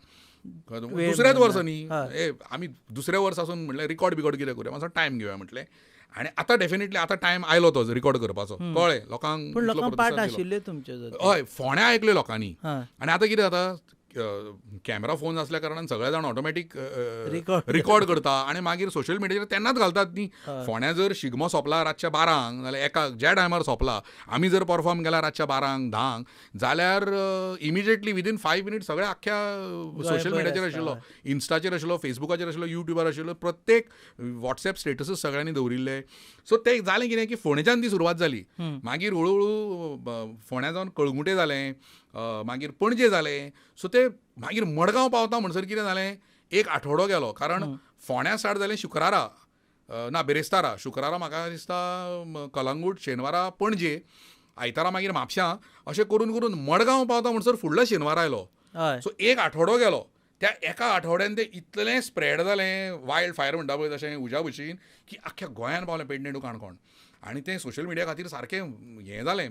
दुसऱ्याच वर्स न्ही आमी दुसऱ्या वर्स आसून म्हणलें रिकॉर्ड बिकॉर्ड कितें करूया मातसो टायम घेवया म्हटलें. आनी आतां डेफिनेटली आतां टायम आयलो तो रिकॉर्ड करपाचो. कळ्ळें लोकांक.
पूण लोकांक पाठ आशिल्ले तुमचे
हय फोंड्या आयकले लोकांनी.
हां.
आनी आतां कितें जाता कॅमेरा फोन आसल्या कारणान सगळे जाण ऑटोमॅटीक रिकॉर्ड करता आनी मागीर सोशल मिडियाचेर तेन्नाच घालतात न्ही. फोंड्या जर शिगमो सोंपला रातच्या 12 जाल्यार एका ज्या टायमार सोंपला आमी जर परफॉर्म केला रातच्या 12 10 जाल्यार इमिजिएटली विदीन 5 मिनिट्स सगळ्या आख्ख्या सोशल मिडियाचेर आशिल्लो. इन्स्टाचेर आशिल्लो, फेसबुकाचेर आशिल्लो, युट्यूबार आशिल्लो, प्रत्येक वॉट्सॅप स्टेटसच सगळ्यांनी दवरिल्ले. सो तें जालें कितें की फोंडेच्यान ती सुरवात जाली. मागीर हळू फोंड्या जावन कळंगुटे जालें, मागीर पणजे जालें. सो ते मागीर मडगांव पावता म्हणसर कितें जालें एक आठवडो गेलो कारण फोंड्या स्टार्ट जालें शुक्रारा ना बेरेस्तारा. शुक्रारा म्हाका दिसता कलंगूट, शेनवारा पणजे, आयतारा मागीर म्हापशां अशें करून करून मडगांव पावता म्हणसर फुडलो शेनवार आयलो. सो एक आठवडो गेलो. त्या एका आठवड्यान तें इतलें स्प्रेड जालें वायल्ड फायर म्हणटा पळय तशें उज्या भशेन की आख्ख्या गोंयान पावलें पेडणें टू काणकोण. आनी तें सोशल मिडिया खातीर सारकें हें जालें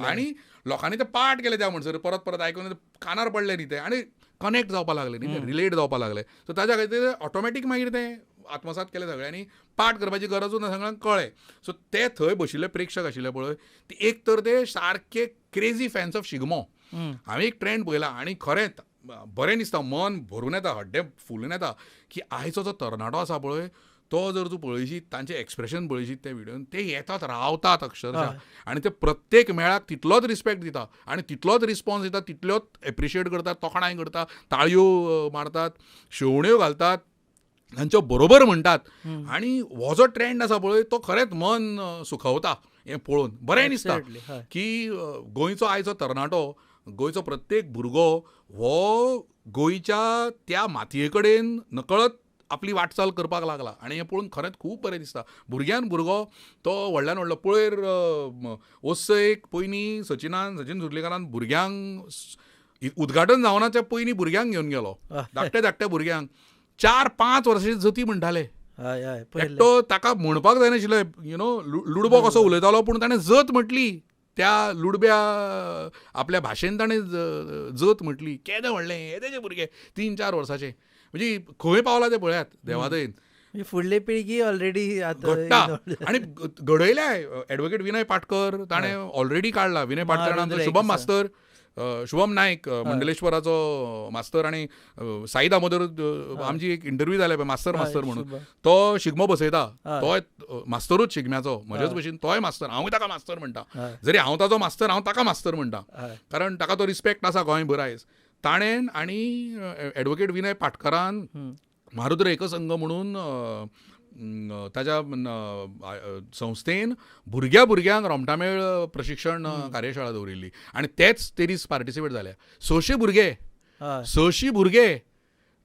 आनी लोकांनी तें पाठ केलें त्या म्हणसर परत परत आयकून कानार पडलें न्ही तें आनी कनेक्ट जावपाक लागलें न्ही तें रिलेट जावपाक लागलें. सो ताच्या खातीर ऑटोमॅटीक मागीर तें आत्मसात केलें सगळ्यांनी. पाठ करपाची गरजूच ना सगळ्यांक कळ्ळें. सो ते थंय बशिल्ले प्रेक्षक आशिल्ले पळय ते एक तर ते सारके क्रेजी फॅन्स ऑफ शिगमो. हांवें एक ट्रेंड पळयला आनी खरेंच बरें दिसता, मन भरून येता, हड्डे फुलून येता की आयचो जो तरणाटो आसा पळय तो जर तूं पळयशीत तांचें एक्सप्रेशन पळयशीत त्या व्हिडियोन ते येतात रावतात अक्षरशः आनी ते प्रत्येक मेळाक तितलोच रिस्पेक्ट दिता आनी तितलोच रिस्पॉन्स दिता, तितल्योच एप्रिशिएट करतात, तोखणाय करतात, ताळयो मारतात, शेवण्यो घालतात, तांच्यो बरोबर म्हणटात. आनी हो जो ट्रेंड आसा पळय तो खरेंच मन सुखवता हें पळोवन. बरें दिसता की गोंयचो आयचो तरणाटो, गोंयचो प्रत्येक भुरगो हो गोंयच्या त्या मातये कडेन नकळत आपली वाटचाल करपाक लागला आनी हें पळोवन खरेंच खूब बरें दिसता. भुरग्यान भुरगो तो व्हडल्यान व्हडलो पळयर ओसयेक पयलीं सचिन सुर्लेकारान भुरग्यांक उद्घाटन जावनाच्या पयलीं भुरग्यांक घेवन गेलो. धाकट्या भुरग्यांक 4-5 वर्सांची जती म्हणटाले. एकटो ताका म्हणपाक जायनाशिल्लो लुडबो कसो उलयतालो पूण ताणें जत म्हटली. त्या लुडब्या आपल्या भाशेन ताणें जत म्हटली. केदें व्हडलें हे तेजे भुरगे 3-4 वर्साचे. म्हणजे खंय पावला ते पळयात देवादयेन.
फुडली पिळगी ऑलरेडी
घडटा आनी घडयल्याय. एडवोकेट विनय पाटकर ताणें ऑलरेडी काडला. विनय पाटकर, शुभम मास्तर, शुभम नायक मंडलेश्वराचो मास्तर आनी साई दामोदर आमची एक इंटरव्यू जाल्या पळय मास्तर म्हणून तो शिगमो बसयता. तोय मास्तरूच शिगम्याचो म्हजेच भशेन तोय मास्तर. हांवूय ताका मास्तर म्हणटा. जरी हांव ताचो मास्तर हांव ताका मास्तर म्हणटा कारण ताका तो रिस्पेक्ट आसा गोंयभर आयज. ताणें आनी एडवोकेट विनय पाटकरान मारुद्र एकसंघ म्हणून ताच्या संस्थेन भुरग्यांक रोमटामेळ प्रशिक्षण कार्यशाळा दवरिल्ली आनी तेच ते दीस पार्टिसिपेट जाल्या. 600 भुरगे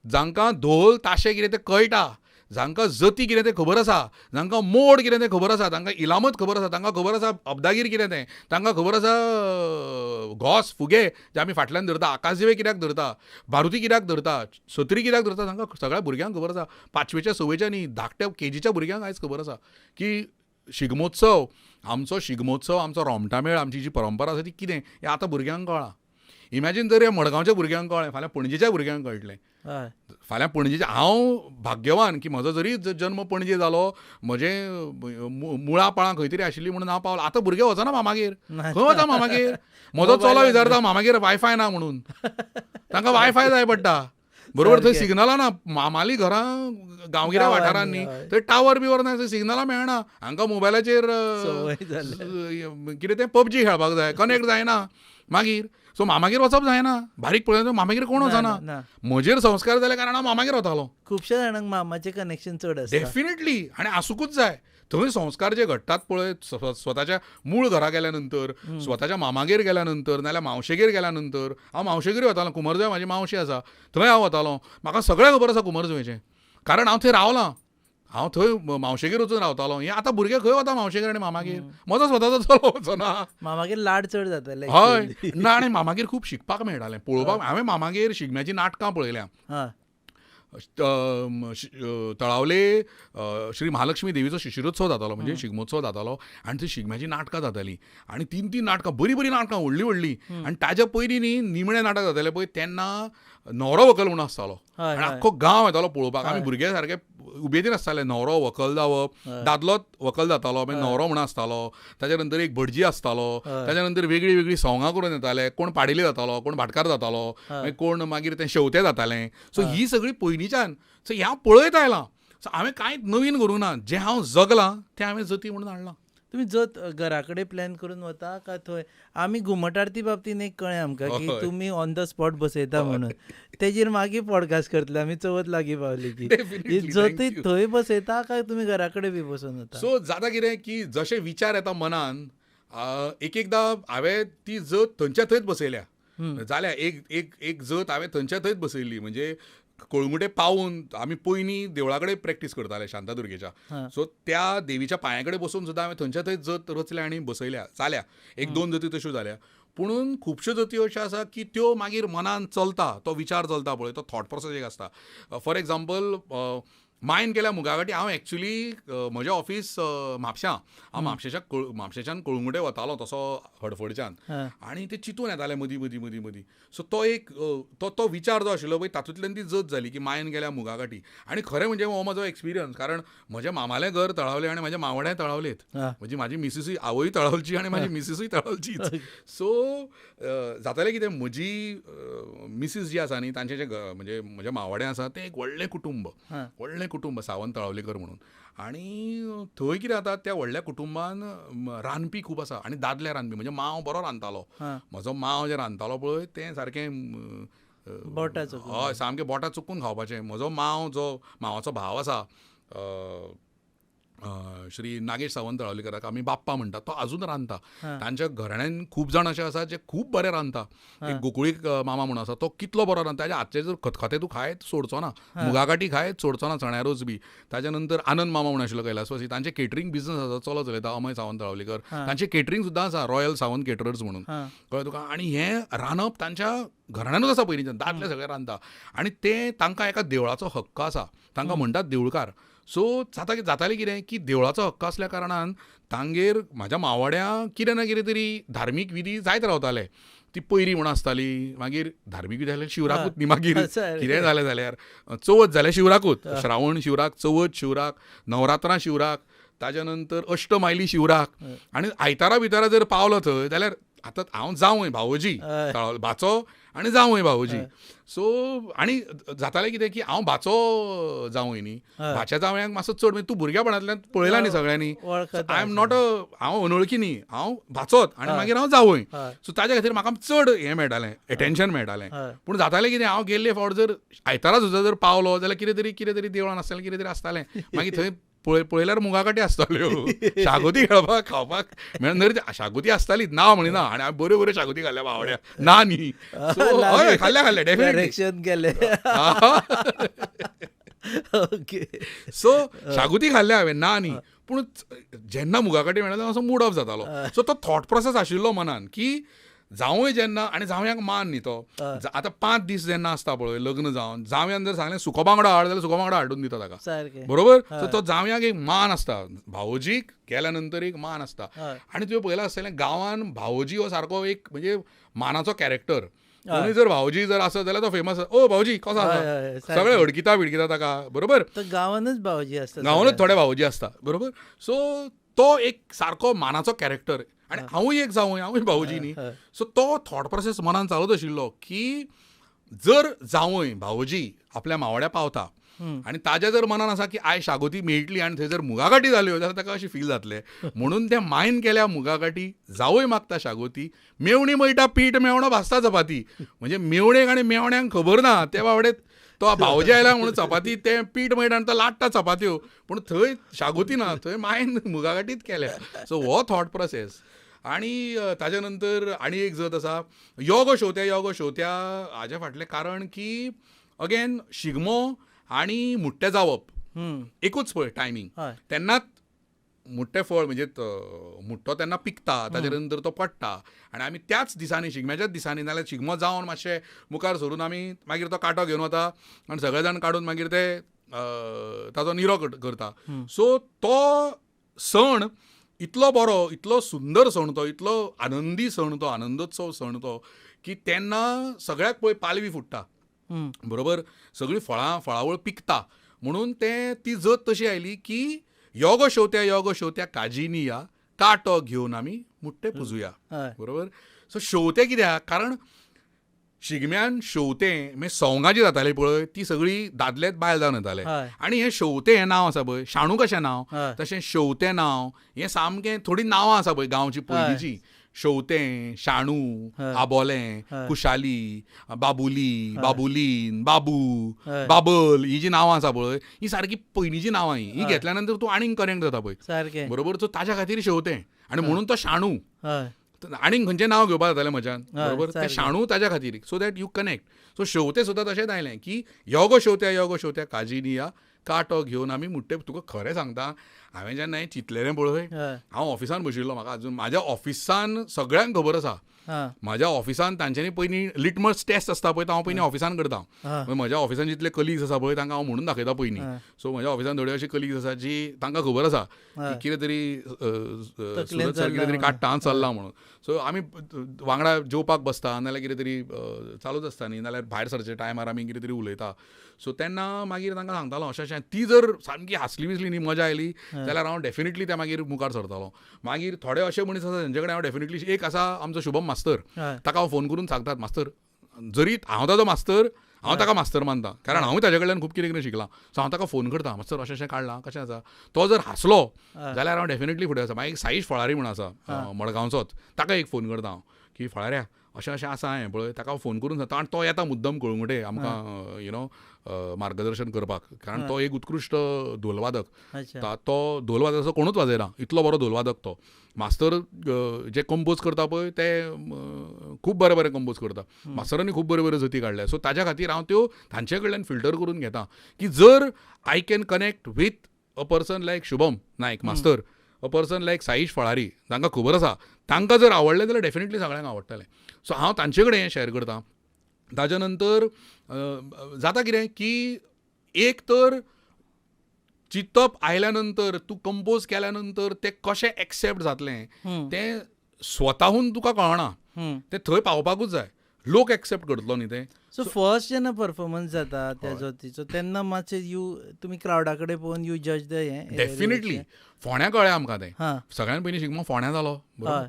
जांकां धोल ताशे कितें ते कळटा, जांकां जती कितें तें खबर आसा, जांकां मोड कितें तें खबर आसा, तांकां इलामत खबर आसा, तांकां खबर आसा अब्दागीर कितें तें, तांकां खबर आसा घोस फुगे जे आमी फाटल्यान धरता, आकाशदिवे कित्याक धरता, बारुती कित्याक धरता, सत्री कित्याक धरता, तांकां सगळ्या भुरग्यांक खबर आसा. 5वेच्या 6वेच्या न्ही, धाकट्या केजीच्या भुरग्यांक आयज खबर आसा की शिगमोत्सव, आमचो शिगमोत्सव, आमचो रोमटामेळ, आमची जी परंपरा आसा ती कितें हें आतां भुरग्यांक कळ्ळां. इमॅजीन जर ह्या मडगांवच्या भुरग्यांक कळ्ळें, फाल्यां पणजेच्या भुरग्यांक कळटलें.
हय
फाल्यां पणजेचे हांव भाग्यवान की म्हजो जरी जन्म पणजे जालो, म्हजें मुळां पळां खंय तरी आशिल्लीं म्हणून हांव पावलो. आतां भुरगे वचना मामागेर. खंय वता मामागेर? म्हजो चलो विचारता मामागेर वायफाय ना म्हणून. तांकां वायफाय जाय पडटा. बरोबर, थंय सिग्नलां ना. मामाली घरां गांवगिऱ्या वाठारांनी थंय टावर बिवर ना, थंय सिग्नलां मेळना. हांकां मोबायलाचेर कितें तें पबजी खेळपाक जाय, कनेक्ट जायना. मागीर सो मामागेर वचप जायना. बारीक पळयता मामागेर कोण वचना. म्हजेर संस्कार जाल्या कारणान हांव मामागेर वतालो.
खुबश्या जाणांक मामाचें कनेक्शन चड आसता.
डेफिनेटली. आनी आसूंकूच जाय. थंय संस्कार जे घडटात पळय, स्वताच्या मूळ घरा गेल्या नंतर, स्वताच्या मामागेर गेल्या नंतर, नाल्यार मावशेगेर गेल्या नंतर. हांव मावशेगेर वतालो. कुंभरजुंव्या म्हाजी मावशी आसा, थंय हांव वतालो. म्हाका सगळें खबर आसा कुंभरजुंव्याचें, कारण हांव थंय रावलां. हांव थंय मावशेगेर वचून रावतालो. हे आतां भुरगे खंय वता मावशेगेर आनी मामागेर? म्हजो स्वताचो चलो वचना.
मामागेर लाड चड जाताले.
हय ना, आनी मामागेर खूब शिकपाक मेळटालें, पळोवपाक. हांवें मामागेर शिगम्याची नाटकां पळयल्या. तळावले श्री महालक्ष्मी देवीचो शिशिरोत्सव जातालो, म्हणजे शिगमोत्सव जातालो, आनी थंय शिगम्याची नाटकां जातालीं. आनी 3 नाटकां, बरीं नाटकां, व्हडलीं व्हडलीं. आनी ताच्या पयलीं न्ही निमणें नाटक जातालें पळय, तेन्ना न्हवरो व्हंकल म्हणून आसतालो. आनी आख्खो गांव येतालो पळोवपाक. आमी भुरगे सारके उबेदीन आसताले. न्हवरो व्हंकल जावप, दादलोच व्हंकल जातालो, मागीर न्हवरो म्हणून आसतालो. ताच्या नंतर एक भटजी आसतालो. ताच्या नंतर वेगळीं वेगळीं सवंगां करून येताले. कोण पाडेली जातालो, कोण भाटकार जातालो, मागीर कोण मागीर तें शेवतें जातालें. सो ही सगळीं पयलींच्यान. सो हें हांव पळयत आयलां. सो हांवें कांयच नवीन करूं ना. जें हांव जगलां तें हांवें जती म्हणून हाडलां.
तुमी जत घरा कडेन प्लॅन करून वता काय थंय? आमी घुमट आरती बाबतींत एक कळ्ळें आमकां की तुमी ऑन द स्पॉट बसयता म्हणून. तेजेर मागीर पॉडकास्ट करतले आमी, चवथ लागीं पावली की. जतय थंय बसयता काय तुमी घरा कडेन बी बसून वता?
सो जाता कितें की जशे विचार येता मनान, एकदां हांवें ती जत थंयच्या थंयच बसयल्या. जाल्या एक जत हांवें थंयच्या थंयच बसयल्ली. म्हणजे कळंगुटे पावून आमी पयलीं देवळा कडेन प्रॅक्टीस करताले शांतादुर्गेच्या. सो त्या देवीच्या पांया कडेन बसून सुद्दां हांवें थंयच्या थंय जत रचल्या आनी बसयल्या. जाल्या 1-2 जती तश्यो जाल्या. पुणून खुबश्यो जती अश्यो आसा की त्यो मागीर मनान चलता, तो विचार चलता पळय, तो थॉट प्रोसेस एक आसता. फॉर एग्जाम्पल, मायन केल्या मुगागाटी. हांव एक्चुली म्हजें ऑफीस म्हापशां. हांव म्हापशेच्यान कळंगुटे वतालो तसो हडफडच्यान, आनी ते चिंतून येतालें मदीं. सो तो एक तो विचार जो आशिल्लो पळय, तातूंतल्यान ती जत जाली की मायन गेल्या मुगागाटी. आनी खरें म्हणजे हो म्हजो एक्सपिरियन्स, कारण म्हजें मामालें घर तळावलें आनी म्हजें मावडें तळावलेत. म्हणजे म्हाजी मिसीसूय, आवय तळावलची आनी म्हाजी मिसीसूय तळावलचीच. सो जातालें कितें, म्हजी मिसीस जी आसा न्ही, तांचें जें म्हणजे म्हजें मावडें आसा तें एक व्हडलें कुटुंब सावंत तळावलेकर म्हणून. आनी थंय कितें जाता, त्या व्हडल्या कुटुंबान रांदपी खूब आसा, आनी दादले रांदपी. म्हणजे मांव बरो रांदतालो. म्हजो मांव जें रांदतालो पळय तें सारकें हय, सामकें बोटां चुकून खावपाचें. म्हजो मांव, जो मांवाचो भाव आसा श्री नागेश सावंत तळावलेकराक आमी बाप्पा म्हणटा, तो आजून रांदता. तांच्या घराण्यान खूब जाण अशे आसा जे खूब बरें रांदता. एक गोकुळीक मामा म्हणून आसा, तो कितलो बरो रांदता. ताच्या हातचे जर खतखतें तूं खायत सोडचो ना, मुगागाटी खायत सोडचो ना, चण्या रोस बी. ताच्या नंतर आनंद मामा म्हणून आशिल्लो कैलासवासी, तांचे केटरिंग बिझनस आसा, चलो चलयता अमय सावंत तळावलेकर. तांचे केटरिंग सुद्दां आसा, रॉयल सावंत केटरर्स म्हणून, कळ्ळें तुका. आनी हें रांदप तांच्या घराण्यांनूच आसा पयलींच्यान. दादले सगळे रांदता. आनी ते तांकां एका देवळाचो हक्क आसा, तांकां म्हणटात देवूळकार. सो जातालें कितें की देवळाचो हक्क आसल्या कारणान तांगेर म्हाज्या मावड्यांक कितें ना कितें तरी धार्मीक विधी जायत रावताले. ती पयरी म्हणून आसताली, मागीर धार्मीक विधी जाल्यार शिवराकूच न्ही, मागीर कितें जालें जाल्यार चवथ जाल्यार शिवराकूच. श्रावण शिवराक, चवथ शिवराक, नवरात्रां शिवराक, ताच्या नंतर अष्टमायली शिवराक. आनी आयतारा भितर जर पावलो थंय जाल्यार आतां हांव जावंय भावोजी भाचो आनी जावंय भावोजी. सो आनी जातालें कितें की हांव भाचो जावंय न्ही, भाच्या जावयांक मातसो चड, म्हणजे तूं भुरग्यापणांतल्यान पळयलां न्ही सगळ्यांनी. आय एम नॉट हांव अनवळखी न्ही, हांव भाचोच आनी मागीर हांव जावंय. सो ताच्या खातीर म्हाका चड हें मेळटालें, एटेन्शन मेळटालें. पूण जातालें कितें, हांव गेल्ले फावट जर आयतारा सुद्दां जर पावलो जाल्यार कितें तरी देवळान आसतालें, कितें तरी आसतालें. मागीर थंय पळयल्यार मुगागाटी आसताल्यो, शागोती खेळपाक खावपाक मेळून. शागोती आसतालीच, ना म्हणिना. आनी हांवें बऱ्यो शागोती खाल्ल्या बावड्या, ना न्ही. सो हय, खाल्ल्या डेफिनेटली
गेले. ओके.
सो शागुती खाल्ले हांवें ना न्ही, पूण जेन्ना मुगाकटी मेळ्ळा तेन्ना असो मूड ऑफ जातालो. सो तो थॉट प्रोसेस आशिल्लो मनान की जावंय जेन्ना, आनी जावयाक मान न्ही तो. आतां 5 दीस जेन्ना आसता पळय लग्न जावन, जावयान जर सांगलें सुको बांगडो हाड जाल्यार सुको बांगडो हाडून दिता ताका,
सारकें.
बरोबर. सो तो जावयाक एक मान आसता, भावोजीक गेल्या नंतर एक मान आसता. आनी तुवें पळयलां आसतलें गांवान भावोजी हो सारको एक म्हणजे मानाचो कॅरेक्टर. कोणूय जर भावोजी जर आसत जाल्यार तो फेमस, ओ भावोजी कसो आसा, सगळे हडकिता बिडकिता ताका, बरोबर.
तर गांवानच भावजी आसता,
गांवानूच थोडे भावोजी आसता, बरोबर. सो तो एक सारको मानाचो कॅरेक्टर. आनी हांवूय एक जावंय, हांवूय भावोजी न्ही. सो तो थॉट प्रोसेस मनान चालूच आशिल्लो की जर जावंय भावोजी आपल्या मावड्या पावता आनी ताज्या जर मनान आसा की आयज शागोती मेळटली आनी थंय जर मुगागाटी जाल्यो जाल्यार ताका अशें फील जातलें. म्हणून ते मायन केल्या मुगागाटी, जावंय मागता शागोती, मेवणी मयटा पीठ, मेवणो भाजता चपाती. म्हणजे मेवणेक आनी मेवण्यांक खबर ना ते बावडे तो भावजी आयला म्हणून चपाती तें पीठ मयटा आनी तो लाट्टा चपात्यो, पूण थंय शागोती ना, थंय मायन मुगागाटीच केल्या. सो हो थॉट प्रोसेस. आनी ताज्या नंतर आनी एक जत आसा यो गो शेवत्या हाजे फाटलें कारण की अगेन शिगमो आनी मुट्टें जावप एकूच पळय टायमींग. तेन्नाच मुट्टें फळ म्हणजे मुट्टो तेन्ना पिकता, ताजे नंतर तो पडटा आनी आमी त्याच दिसांनी, शिगम्याच्याच दिसांनी नाल्यार शिगमो जावन मातशें मुखार सरून आमी मागीर तो कांटो घेवन वता आनी सगळे जाण काडून मागीर ते ताजो निरो करता. सो तो सण इतलो बरो, इतलो सुंदर सण तो, इतलो आनंदी सण तो, आनंदोत्सव सण तो, की तेन्ना सगळ्याक पळय पालवी फुट्टा, बरोबर. सगळीं फळावळ पिकता. म्हणून ती जत तशी आयली की यो गो शेवत्या काजीनी या, कांटो घेवन आमी मुट्टे पुजुया, बरोबर. सो शेवतें कित्याक, कारण शिगम्यान शेवतें म्हणजे सवंगां जी जातालीं पळय ती सगळीं दादलेच बायल जावन येताले. आनी हें शेवतें हें नांव आसा पळय, शाणू कशें नांव तशें शेवतें नांव, हें सामकें थोडीं नांवां आसा पळय गांवची पयलींची. शेवतें, शाणू, आबोलें, कुशाली, बाबुली, बाबुलीन, बाबू, बाबल, ही जी नांवां आसा पळय ही सारकी पयलींची नांवां. ही घेतल्या नंतर तूं आनीक करेक्ट जाता पळय, बरोबर. सो ताच्या खातीर शेवतें आनी म्हणून तो शाणू. आनीक खंयचें नांव घेवपा जातालें म्हज्यान, बरोबर. तें शाणू ताच्या खातीर, so that you connect. So शेवतें सुद्दां तशेंच आयलें की यो गो शेवत्या काजीनी या, कांटो घेवन आमी मुट्टे. तुका खरें सांगता, हांवें जेन्ना हें चिंतलेलें पळय, हांव ऑफिसान बशिल्लो, म्हाका अजून म्हाज्या ऑफिसान सगळ्यांक खबर आसा. म्हाज्या ऑफिसान तांच्यांनी पयलीं लिटमस टेस्ट आसता पळय तो हांव पयलीं ऑफिसान करता. म्हज्या ऑफिसान जितले कलिग्स आसा पळय तांकां हांव म्हणून दाखयता पयलीं. सो म्हज्या ऑफिसान थोडे अशे कलिग्स आसा जी तांकां खबर आसा की कितें तरी सुरत सर कितें तरी काडटा चल्लां म्हणून. सो आमी वांगडा जेवपाक बसता नाल्यार कितें तरी चालूच आसता न्ही, नाल्यार भायर सरचे टायमार आमी कितें तरी उलयता. सो तेन्ना मागीर तांकां सांगतालो अशें ती जर सामकी हांसली बिसली न्ही, मजा आयली जाल्यार हांव डेफिनेटली त्या मागीर मुखार सरतालो. मागीर थोडे अशे मनीस आसा तेंचे कडेन हांव डेफिनेटली, एक आसा आमचो शुभम मास्तर, ताका हांव फोन करून सांगतात, मास्तर जरी हांव ताजो मास्तर, हांव ताका मास्तर मानता, कारण हांवूय ताजे कडल्यान खूब कितें कितें शिकलां. सो हांव ताका फोन करता, मास्तर अशें काडलां, कशें आसा. तो जर हांसलो जाल्यार हांव डेफिनेटली फुडें आसा. मागीर साईश फळारी म्हणून आसा मडगांवचोच, ताका एक फोन करता हांव की फळाऱ्या अशें आसा हें पळय. ताका हांव फोन करून सांगता आनी तो येता मुद्दम कळंगुटे आमकां यु नो मार्गदर्शन करपाक, कारण तो एक उत्कृश्ट धोलवादक. तो धोलवादक असो कोणूच वाजयना, इतलो बरो धोलवादक तो. मास्तर जे कंपोज करता पळय ते खूब बरें बरें कंपोज करता. मास्तरांनी खूब बऱ्यो बऱ्यो जती काडल्या. सो ताच्या खातीर हांव त्यो तांचे कडल्यान फिल्टर करून घेता की जर I can connect with a person like Shubham Naik मास्तर, अ पर्सन लायक साईश फळारी, तांकां खबर आसा तांकां जर आवडलें जाल्यार डेफिनेटली सगळ्यांक आवडटलें. सो हांव तांचे कडेन हें शेअर करतां. ताच्या नंतर जाता कितें की एक तर चिंतप आयल्या नंतर, तूं कंपोज केल्या नंतर तें कशें एक्सेप्ट जातलें तें स्वताहून तुका कळना. तें थंय पावपाकूच जाय, लोक एक्सेप्ट करतलो न्ही तें.
सो फर्स्ट जेन्ना परफॉर्मन्स जाता त्या जोतीचो तेन्ना मातशें तुमी क्रावडा कडेन पळोवन यू जज द हें.
डेफिनेटली फोंड्या कळ्ळें आमकां तें. सगळ्यान पयलीं शिगमो फोंड्या जालो, बरोबर.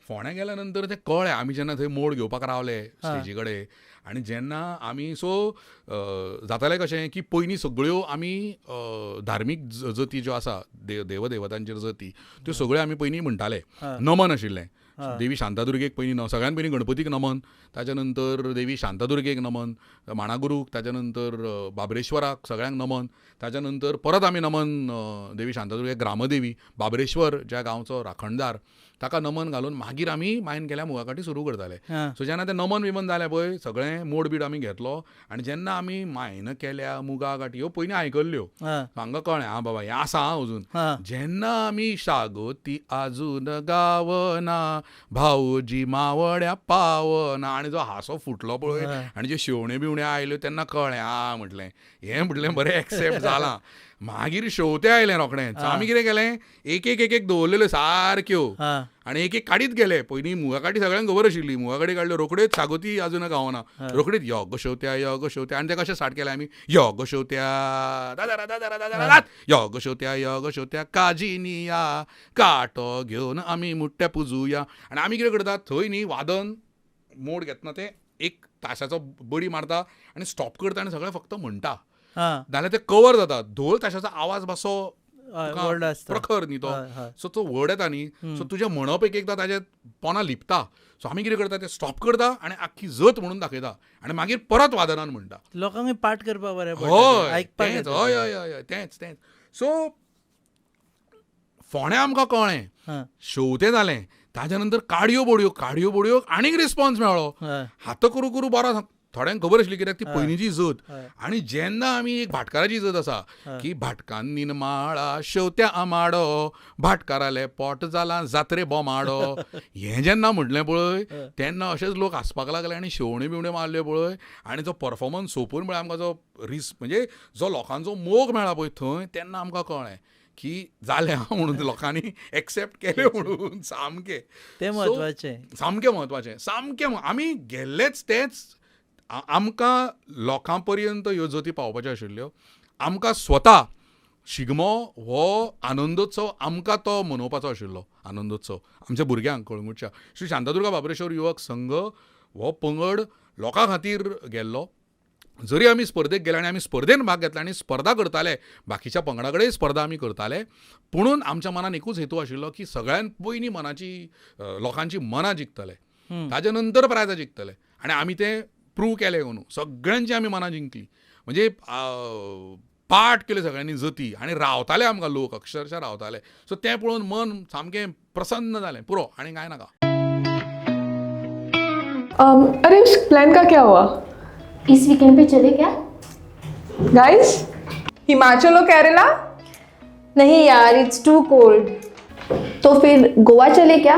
फोंड्या गेल्या नंतर तें कळ्ळें, आमी जेन्ना थंय मोड घेवपाक रावले स्टेजी कडेन आनी जेन्ना आमी सो जातालें कशें की पयलीं सगळ्यो आमी धार्मीक जती ज्यो आसा देवदेवतांचेर जती त्यो सगळ्यो आमी पयलीं म्हणटाले. नमन आशिल्लें, देवी शांतादुर्गेक पयलीं सगळ्यान पयलीं गणपतीक नमन, ताच्या नंतर देवी शांतादुर्गेक नमन, माणागुरूक, ताच्या नंतर बाबरेश्वराक सगळ्यांक नमन, ताच्या नंतर परत आमी नमन देवी शांतादुर्गेक, ग्रामदेवी बाबरेश्वर ज्या गांवचो राखणदार ताका नमन घालून मागीर आमी मायन केल्या मुगाकाटी सुरू करताले.
हां.
सो जेन्ना तें नमन विमन जालें पळय सगळें मोड बीड आमी घेतलो आनी जेन्ना आमी मायन केल्या मुगाकाटी ह्यो पयलीं आयकल्ल्यो
हां.
हांगा कळ्ळें आं बाबा हें आसा हां अजून.
हां.
जेन्ना आमी शागोती आजून गावना भाऊजी मावड्या पावना आनी जो हांसो फुटलो पळय आनी ज्यो शेवण्यो बिवण्यो आयल्यो तेन्ना कळ्ळें आं म्हटलें हें म्हटलें बरें एक्सेप्ट जालां. मागीर शेवतें आयलें रोखडेंच. आमी कितें केलें एक एक दवरलेल्यो सारक्यो
हां.
आनी एक काडीत गेले. पयलीं मुगाकाटी सगळ्यांक खबर आशिल्ली. मुगाकाटी काडल्यो रोखड्योच शागोती आजून गावना रोखडीच यो गो शेवत्या आनी तें कशें स्टार्ट केलें आमी यो गो शेवत्या यो गो शेवत्या काजीनिया काटो घेवन आमी मुट्ट्या पुजुया. आनी आमी कितें करतात थंय न्ही वादन मोड घेतना तें एक ताशाचो बडी मारता आनी स्टॉप करता आनी सगळें फक्त म्हणटा
हां.
नाल्यार तें कवर जाता. धोल ताशाचो आवाज मातसो तुका
व्हड आसता.
प्रखर न्ही तो.
हय, हय.
सो तो व्हड येता न्ही सो तुजें म्हणप एकदां ताजें पोंदां लिपता. सो आमी कितें करता तें स्टॉप करता आनी आख्खी जत म्हणून दाखयता आनी मागीर परत वादनान म्हणटा.
लोकांक पाठ करपाक बरें पडटा.
हय
आयकपाक
तेंच
येता.
हय हय हय तेंच. सो फोंड्या आमकां कळ्ळें
हां.
शेवतें जालें ताज्या नंतर काडयो बोडयो आनीक रिस्पॉन्स मेळ्ळो.
हय.
हात करू बरो थोड्यांक खबर आसली कित्याक ती पयलींची जत.
हय.
आनी जेन्ना आमी एक भाटकाराची जत आसा
हय.
की भाटकान निनमाळा शेवत्या आमाडो भाटकाराले पोट जाला जात्रे बोमाडो हें जेन्ना म्हटलें पळय तेन्ना अशेंच लोक हांसपाक लागले आनी शेवण्यो बिवण्यो मारल्यो पळय आनी जो परफॉर्मन्स सोंपून म्हळ्यार आमकां जो म्हणजे जो लोकांचो मोग मेळ्ळा पळय थंय तेन्ना आमकां कळ्ळें की जालें म्हणून लोकांनी एक्सेप्ट केलें म्हणून सामकें.
तें म्हत्वाचें.
सामकें म्हत्वाचें. आमी गेल्लेच तेंच आमकां लोकां पर्यंत ह्यो जती पावपाच्यो आशिल्ल्यो. आमकां स्वता शिगमो हो आनंदोत्सव आमकां तो मनोवपाचो आशिल्लो. आनंदोत्सव आमच्या भुरग्यांक कळंगूटच्या श्री शांतादुर्गा बाबरेश्वर युवक संघ हो पंगड लोकां खातीर गेल्लो. जरी आमी स्पर्धेक गेले आनी आमी स्पर्धेन भाग घेतला आनी स्पर्धा करताले बाकीच्या पंगडा कडेन स्पर्धा आमी करताले पुणून आमच्या मनान एकूच हेतू आशिल्लो की सगळ्यान पयलीं लोकांची मनां जिखतले ताज्या नंतर प्रायजां जिखतले आनी आमी तें प्रूव केलें न्हू. सगळ्यांची आमी मनां जिंकली म्हणजे पाठ केले सगळ्यांनी जती आनी रावताले आमकां लोक अक्षरशः रावताले. सो तें पळोवन मन सामकें प्रसन्न जालें पुरो आनी कांय नाका.
अरे उस प्लान का क्या हुआ
इस वीकेंड पे चले क्या?
गाइस? हिमाचल और केरला?
नहीं यार, इट्स टू कोल्ड. तो फिर गोवा चले क्या?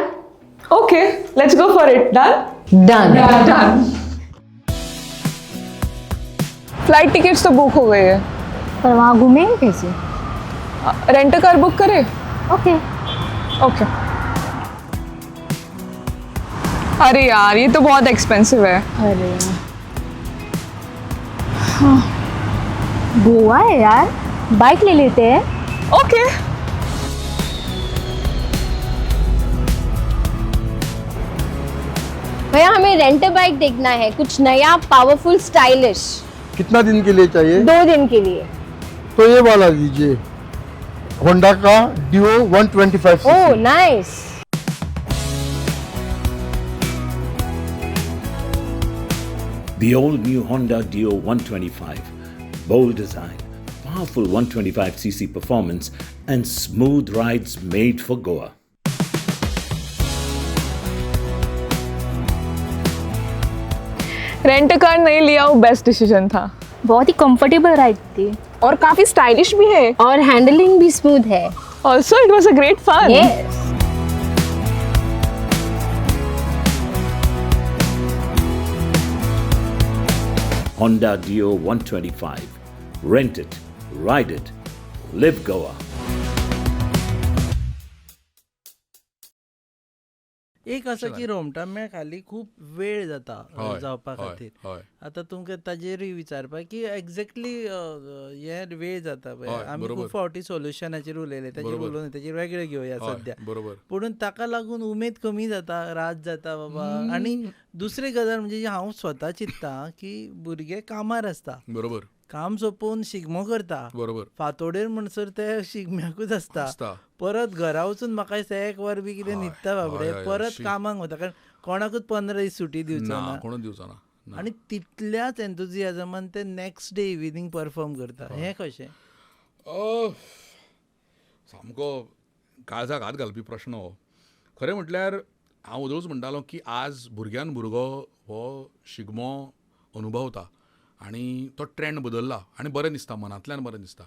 Okay, let's go for it. Done?
Done.
Flight tickets तो बुक हो गई है.
पर वहाँ घूमेंगे कैसे?
रेंट कार बुक करे?
ओके.
ओके. अरे यार ये तो बहुत एक्सपेंसिव है.
अरे हाँ. गोवा है यार, बाइक ले लेते हैं.
ओके.
भैया हमें रेंट बाइक देखना है, कुछ नया पावरफुल स्टाइलिश.
कितना दिन के लिए चाहिए?
2 दिन के लिए.
तो ये वाला लीजिए, होंडा का डिओ 125
ओह
CC.
Nice.
The all-new Honda Dio 125. Bold design, powerful 125cc performance, and smooth rides made for Goa.
Rent car नहीं लिया वो बेस्ट डिसीजन था.
बहुत ही कंफर्टेबल राइड थी
और काफी स्टाइलिश भी है.
और हैंडलिंग भी स्मूथ है.
Also it was a great fun.
Yes.
Honda Dio 125. Rent it, ride it, live Goa.
एक असं की रोमटामेळ खाली खूप वेळ जाता
हय,
जावपा
हय,
खातीर.
हय.
आतां तुमकां ताजेरूय विचारपाक की एक्झॅक्टली हे वेळ जाता पळय.
हय,
आमी
बरोबर.
खूब फावटी सोल्युशनाचेर उलयले ताजेर
बरोबर.
उलोवन ताजेर वेगळे घेवया
हय,
सद्या.
बरोबर.
पूण ताका लागून उमेद कमी जाता, रात जाता बाबा. आनी दुसरी गजाल म्हणजे जी हांव स्वता चिंत्तां की भुरगे कामार आसता,
बरोबर
काम सोंपोवन शिगमो करता,
बरोबर
फातोडेर म्हणसर ते शिगम्याकूच आसता.
आसता.
परत घरा वचून म्हाका दिसता 1 वर बी कितें न्हिदता बाबडे,
हय, हय,
परत
शी.
कामाक वता. कारण कोणाकूच 15 दीस सुटी दिवचो
ना
ना.
कोणूच दिवचो ना. ना.
आनी तितल्याच एन्थुजियाजमान ते नेक्स्ट डे इव्हिनिंग परफॉर्म करता. हें कशें?
सामको काळजाक हात घालपी प्रश्न हो. खरें म्हटल्यार हांव उदळूच म्हणटालो की आज भुरग्यान भुरगो हो शिगमो अनुभवता आनी तो ट्रेंड बदलला आनी बरें दिसता, मनांतल्यान बरें दिसता.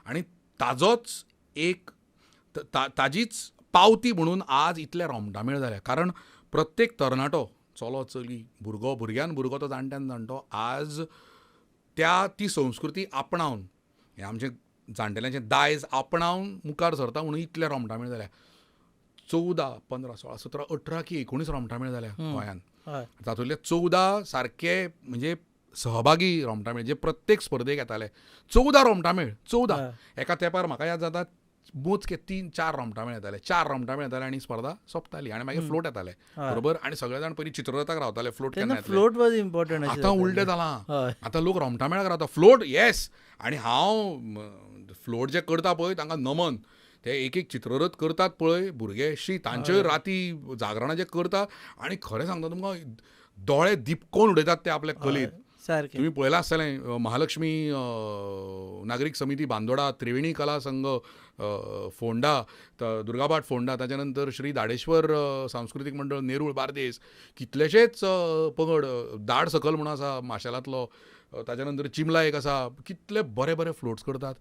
आनी ताजोच एक ताजीच पावती म्हणून आज इतले रोमटामेळ जाल्या. कारण प्रत्येक तरणाटो, चलो चली, भुरग्यान भुरगो तो जाणट्यान जाणटो आज ती संस्कृती आपणावन, हें आमचें जाणटेल्यांचें दायज आपणावन मुखार सरता म्हणून इतले रोमटामेळ जाल्या. 14, 15, 16, 17, 18 की 19 रोमटामेळ जाल्या गोंयांत. तातूंतले 14 सारके म्हणजे सहभागी रोमटामेळ जे प्रत्येक स्पर्धेक येताले. 14 रोमटामेळ, 14. एका तेंपार म्हाका याद जाता मोजके 3-4 रोमटामेळ येताले. 4 रोमटामेळ येताले आनी स्पर्धा सोंपताली आनी मागीर फ्लोट येताले, बरोबर. आनी सगळे जाण पयलीं चित्ररथाक रावताले, फ्लोट केन्ना येतले.
Float was important.
आतां उलटें जालां. आतां लोक रोमटामेळाक रावता. Float yes. आनी हांव फ्लोट जे करता पळय तांकां नमन. ते एक चित्ररथ करतात पळय भुरगे, तांचे राती जागरणां जे करतात आनी खरें सांगता तुमकां दोळे दिपकोवन उडयतात ते आपल्या कलेंत.
सारकें.
तुम्ही पळयलां आसतलें महालक्ष्मी नागरीक समिती बांदोडा, त्रिवेणी कला संघ फोंडा, दुर्गाबाट फोंडा, ताच्या नंतर श्री दाडेश्वर सांस्कृतीक मंडळ नेरूळ बार्देस, कितलेशेच पंगड, दाड सकल म्हणून आसा माशेलांतलो, ताच्या नंतर चिमला एक आसा, कितले बरे बरे फ्लोट्स करतात.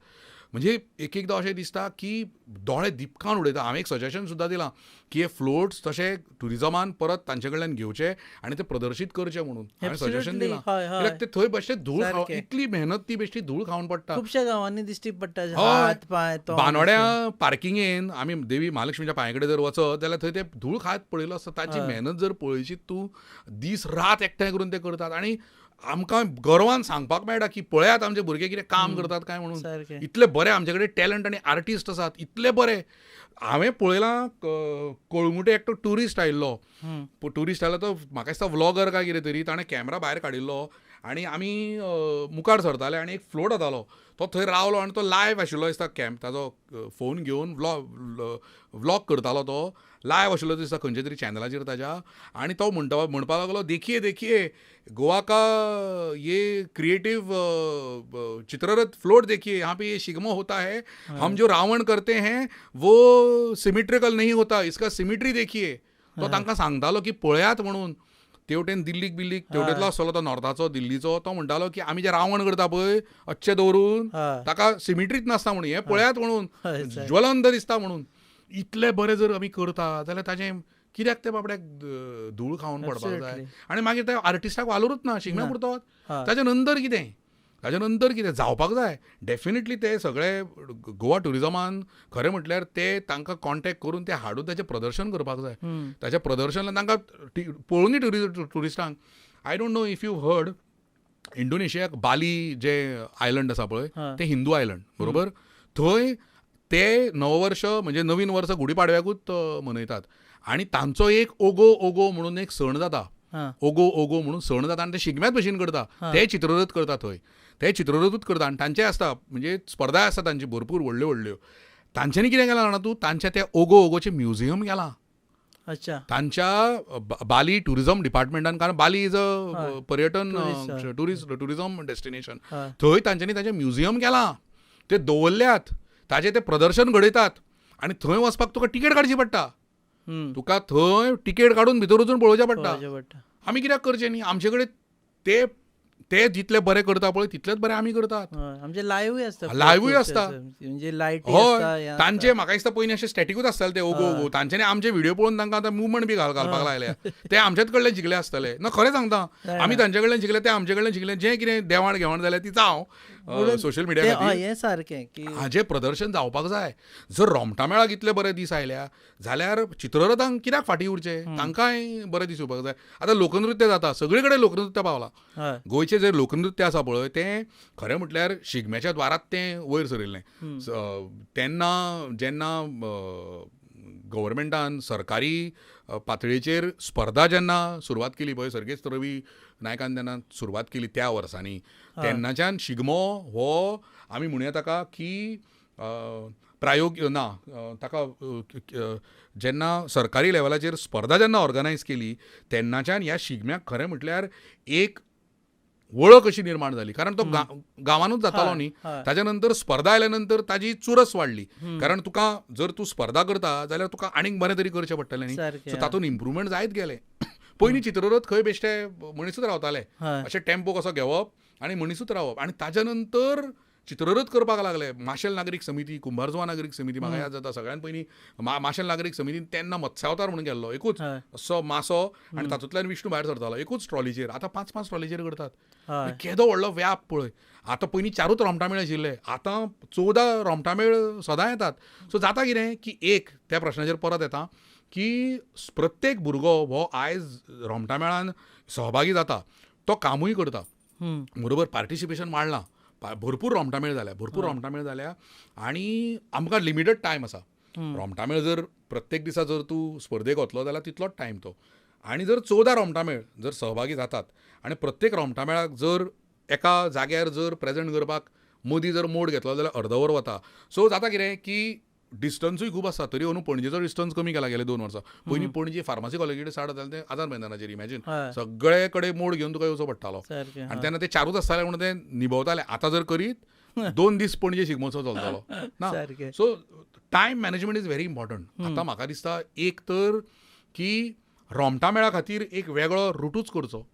म्हणजे एक एकदां अशें दिसता की दोळे दिपकावन उडयता. हांवें एक सजेशन सुद्दां दिलां की हे फ्लोट्स तशे टुरिजमान परत तांचे कडल्यान घेवचे आनी ते प्रदर्शीत करचे म्हणून. हांवें सजेशन दिलां. कित्याक ते थंय बेश्टे धूळ इतली मेहनत ती बेश्टी धूळ खावन पडटा.
खुबश्या गांवांनी दिश्टी पडटा हात पांय
बानोड्या पार्किंगेन आमी देवी महालक्ष्मीच्या पांया कडेन जर वचत जाल्यार थंय ते धूळ खात पळयलो आसता. ताची मेहनत जर पळयशीत तूं, दीस रात एकठांय करून ते करतात आनी आमकां गर्वान सांगपाक मेळटा की पळयात आमचे भुरगे कितें काम करतात काय म्हणून. इतले बरे आमचे कडेन टॅलंट आनी आर्टिस्ट आसात, इतले बरे. हांवें पळयलां कळंगुटे एकटो ट्युरिस्ट आयिल्लो. ट्युरिस्ट आयलो तो म्हाका दिसता व्लॉगर काय कितें तरी. ताणें कॅमेरा भायर काडिल्लो आनी आमी मुखार सरताले आनी एक फ्लोट येतालो. तो थंय रावलो आनी तो लायव्ह आशिल्लो दिसता. ताजो फोन घेवन व्लॉग करतालो. तो लायव्ह आशिल्लो दिसता खंयच्या तरी चॅनलाचेर ताच्या. आनी तो म्हणपाक लागलो, देखिए देखिए गोवा का ये क्रिएटिव चित्ररथ फ्लोट देखिए, यहाँ पे ये शिगमो होता है, हम जो रावण करते हैं वो सिमेट्रिकल नहीं होता, इसका सिमेट्री देखिए. तो तांकां सांगतालो की पळयात म्हणून. तेवटेन दिल्लीक तेवटेंतलो आसतलो तो नॉर्थाचो दिल्लीचो. तो म्हणटालो की आमी जे रावण करता पळय अच्छे दवरून ताका सिमेट्रीच नासता म्हणून, हें पळयात म्हणून, ज्वलंत दिसता म्हणून. इतले बरे जर आमी करता जाल्यार ताचें कित्याक ते बाबड्याक धूळ खावन पडपाक जाय. आनी मागीर त्या आर्टिस्टाक वालोरूच ना, शिगम्या पुरतो. ताच्या नंतर कितें जावपाक जाय. डेफिनेटली ते सगळे गोवा टुरिजमान खरें म्हटल्यार ते तांकां कॉन्टॅक्ट करून ते हाडून ताचें प्रदर्शन करपाक जाय. ताच्या प्रदर्शनान तांकां पळोवनी टुरिस्टांक. I don't know if you heard, इंडोनेशियाक बाली जे आयलंड आसा पळय ते हिंदू आयलंड, बरोबर. थंय ते नववर्ष म्हणजे नवीन वर्स गुढीपाडव्याकूच मनयतात आनी तांचो एक ओगो म्हणून एक सण जाता. ओगो म्हणून सण जाता आनी ते शिगम्याच भशेन करता. ते चित्ररथ करता थंय, ते चित्ररथूच करता आनी तांचे आसता म्हणजे स्पर्धा आसता तांची भरपूर व्हडल्यो व्हडल्यो. तांच्यांनी कितें केलां जाणा तूं, तांच्या त्या ओगोचें म्युझियम केलां.
अच्छा.
तांच्या बाली टुरिझम डिपार्टमेंटान, कारण बाली इज अ पर्यटन टुरिझम डेस्टिनेशन. थंय तांच्यांनी ताचें म्युझियम केलां, ते दवरल्यात, ताचें ते प्रदर्शन घडयतात आनी थंय वचपाक तुका टिकेट काडची पडटा. तुका थंय टिकेट काडून भितर वचून पळोवचें पडटा. आमी कित्याक करचें न्ही? आमचे कडेन ते जितले बरे करता पळय तितलेच बरे आमी करतात.
आमचे लायव्हूय आसता. म्हणजे लायटी
हय, तांचे म्हाका दिसता पयलीं अशें स्टॅटिकूच आसताले ते ओगो. तांच्यांनी आमचे व्हिडिओ पळोवन तांकां आतां मुवमेंट बी घालपाक लागल्या. ते आमचेच कडल्यान शिकले आसतले. ना खरें सांगता, आमी तांचे कडल्यान शिकले, ते आमचे कडल्यान शिकले. जें कितें देवाण घेवाण जाल्यार ती जावं सोशल मिडिया
हें सारकें की
हाजें प्रदर्शन जावपाक जाय. जर रोमटामेळाक इतले बरे दीस आयल्या जाल्यार चित्ररथांक कित्याक फाटीं उरचें? तांकांय बरे दीस येवपाक जाय. आतां लोकनृत्य जाता, सगळे कडेन लोकनृत्य पावलां. गोंयचें जे लोकनृत्य आसा पळय तें खरें म्हटल्यार शिगम्याच्या द्वारांत तें वयर सरिल्लें. जेन्ना गव्हर्मेंटान सरकारी पातळीचेर स्पर्धा जेन्ना सुरवात केली पळय, सर्गेस्त रवी नायकान जेन्ना सुरवात केली त्या वर्सांनी, तेन्नाच्यान शिगमो हो आमी म्हणया ताका की ताका जेन्ना सरकारी लेवलाचेर स्पर्धा जेन्ना ऑर्गनायज केली तेन्नाच्यान ह्या शिगम्याक खरें म्हटल्यार एक वळख अशी निर्माण झाली. कारण तो गांवांनूच जातालो
हय,
न्ही.
हय.
ताच्या नंतर स्पर्धा आयल्या नंतर ताजी चुरस वाडली. कारण तुका जर तूं स्पर्धा करता जाल्यार तुका आनीक बरें तरी करचें पडटलें न्ही.
सारकें,
सो
हय.
तातूंत इम्प्रुवमेंट जायत गेलें. पयलीं चित्ररथ खंय बेश्टे मनीसूच रावताले.
हय.
अशें टेम्पो कसो घेवप आनी मनीसूच रावप. आनी ताच्या नंतर चित्ररथ करपाक लागले. माशेल नागरीक समिती, कुंभारजुवा नागरीक समिती, म्हाका याद जाता सगळ्यान पयलीं माशेल नागरीक समितीन तेन्ना मत्स्यावतार म्हणून गेल्लो. एकूच
हय.
असो मासो आनी तातूंतल्यान विष्णू भायर सरतालो. एकूच ट्रॉलीचेर. आतां 5-5 ट्रॉलीचेर करतात.
हय.
केदो व्हडलो व्याप पळय. आतां पयलीं 4च रोमटामेळ आशिल्ले. आतां 14 रोमटामेळ सदां येतात. सो जाता कितें की एक त्या प्रश्नाचेर परत येता की प्रत्येक भुरगो हो आयज रोमटामेळान सहभागी जाता. तो कामूय करता. बरोबर पार्टिसिपेशन वाडलां. भरपूर रोमटामेळ जाल्या आनी आमकां लिमिटेड टायम आसा. रोमटामेळ जर प्रत्येक दिसा जर तूं स्पर्धेक वतलो जाल्यार तितलोच टायम तो. आनी जर 14 रोमटामेळ जर सहभागी जातात आनी प्रत्येक रोमटामेळाक जर एका जाग्यार जर प्रेजेंट करपाक मदीं जर मोड घेतलो जाल्यार अर्द वर वता. सो जाता कितें की डिस्टन्सूय खूब आसा. तरी अंदू पणजेचो डिस्टन्स कमी केला गेले 2 वर्सां. पयलीं पणजे फार्मासी कॉलेजीचेर स्टार्ट जातालें तें आझाद मैदानाचेर इमॅजीन.
हय.
सगळे कडेन मोड घेवन तुका येवचो पडटालो.
सारकें,
आनी
हय.
तेन्ना ते 4च आसताले म्हणून ते निभवताले. आतां जर करीत 2 दीस पणजे शिगमोत्सव चलतालो ना.
सारकें.
So time management is very important. आतां म्हाका दिसता एक तर की रोमटामेळा खातीर एक वेगळो रुटूच करचो.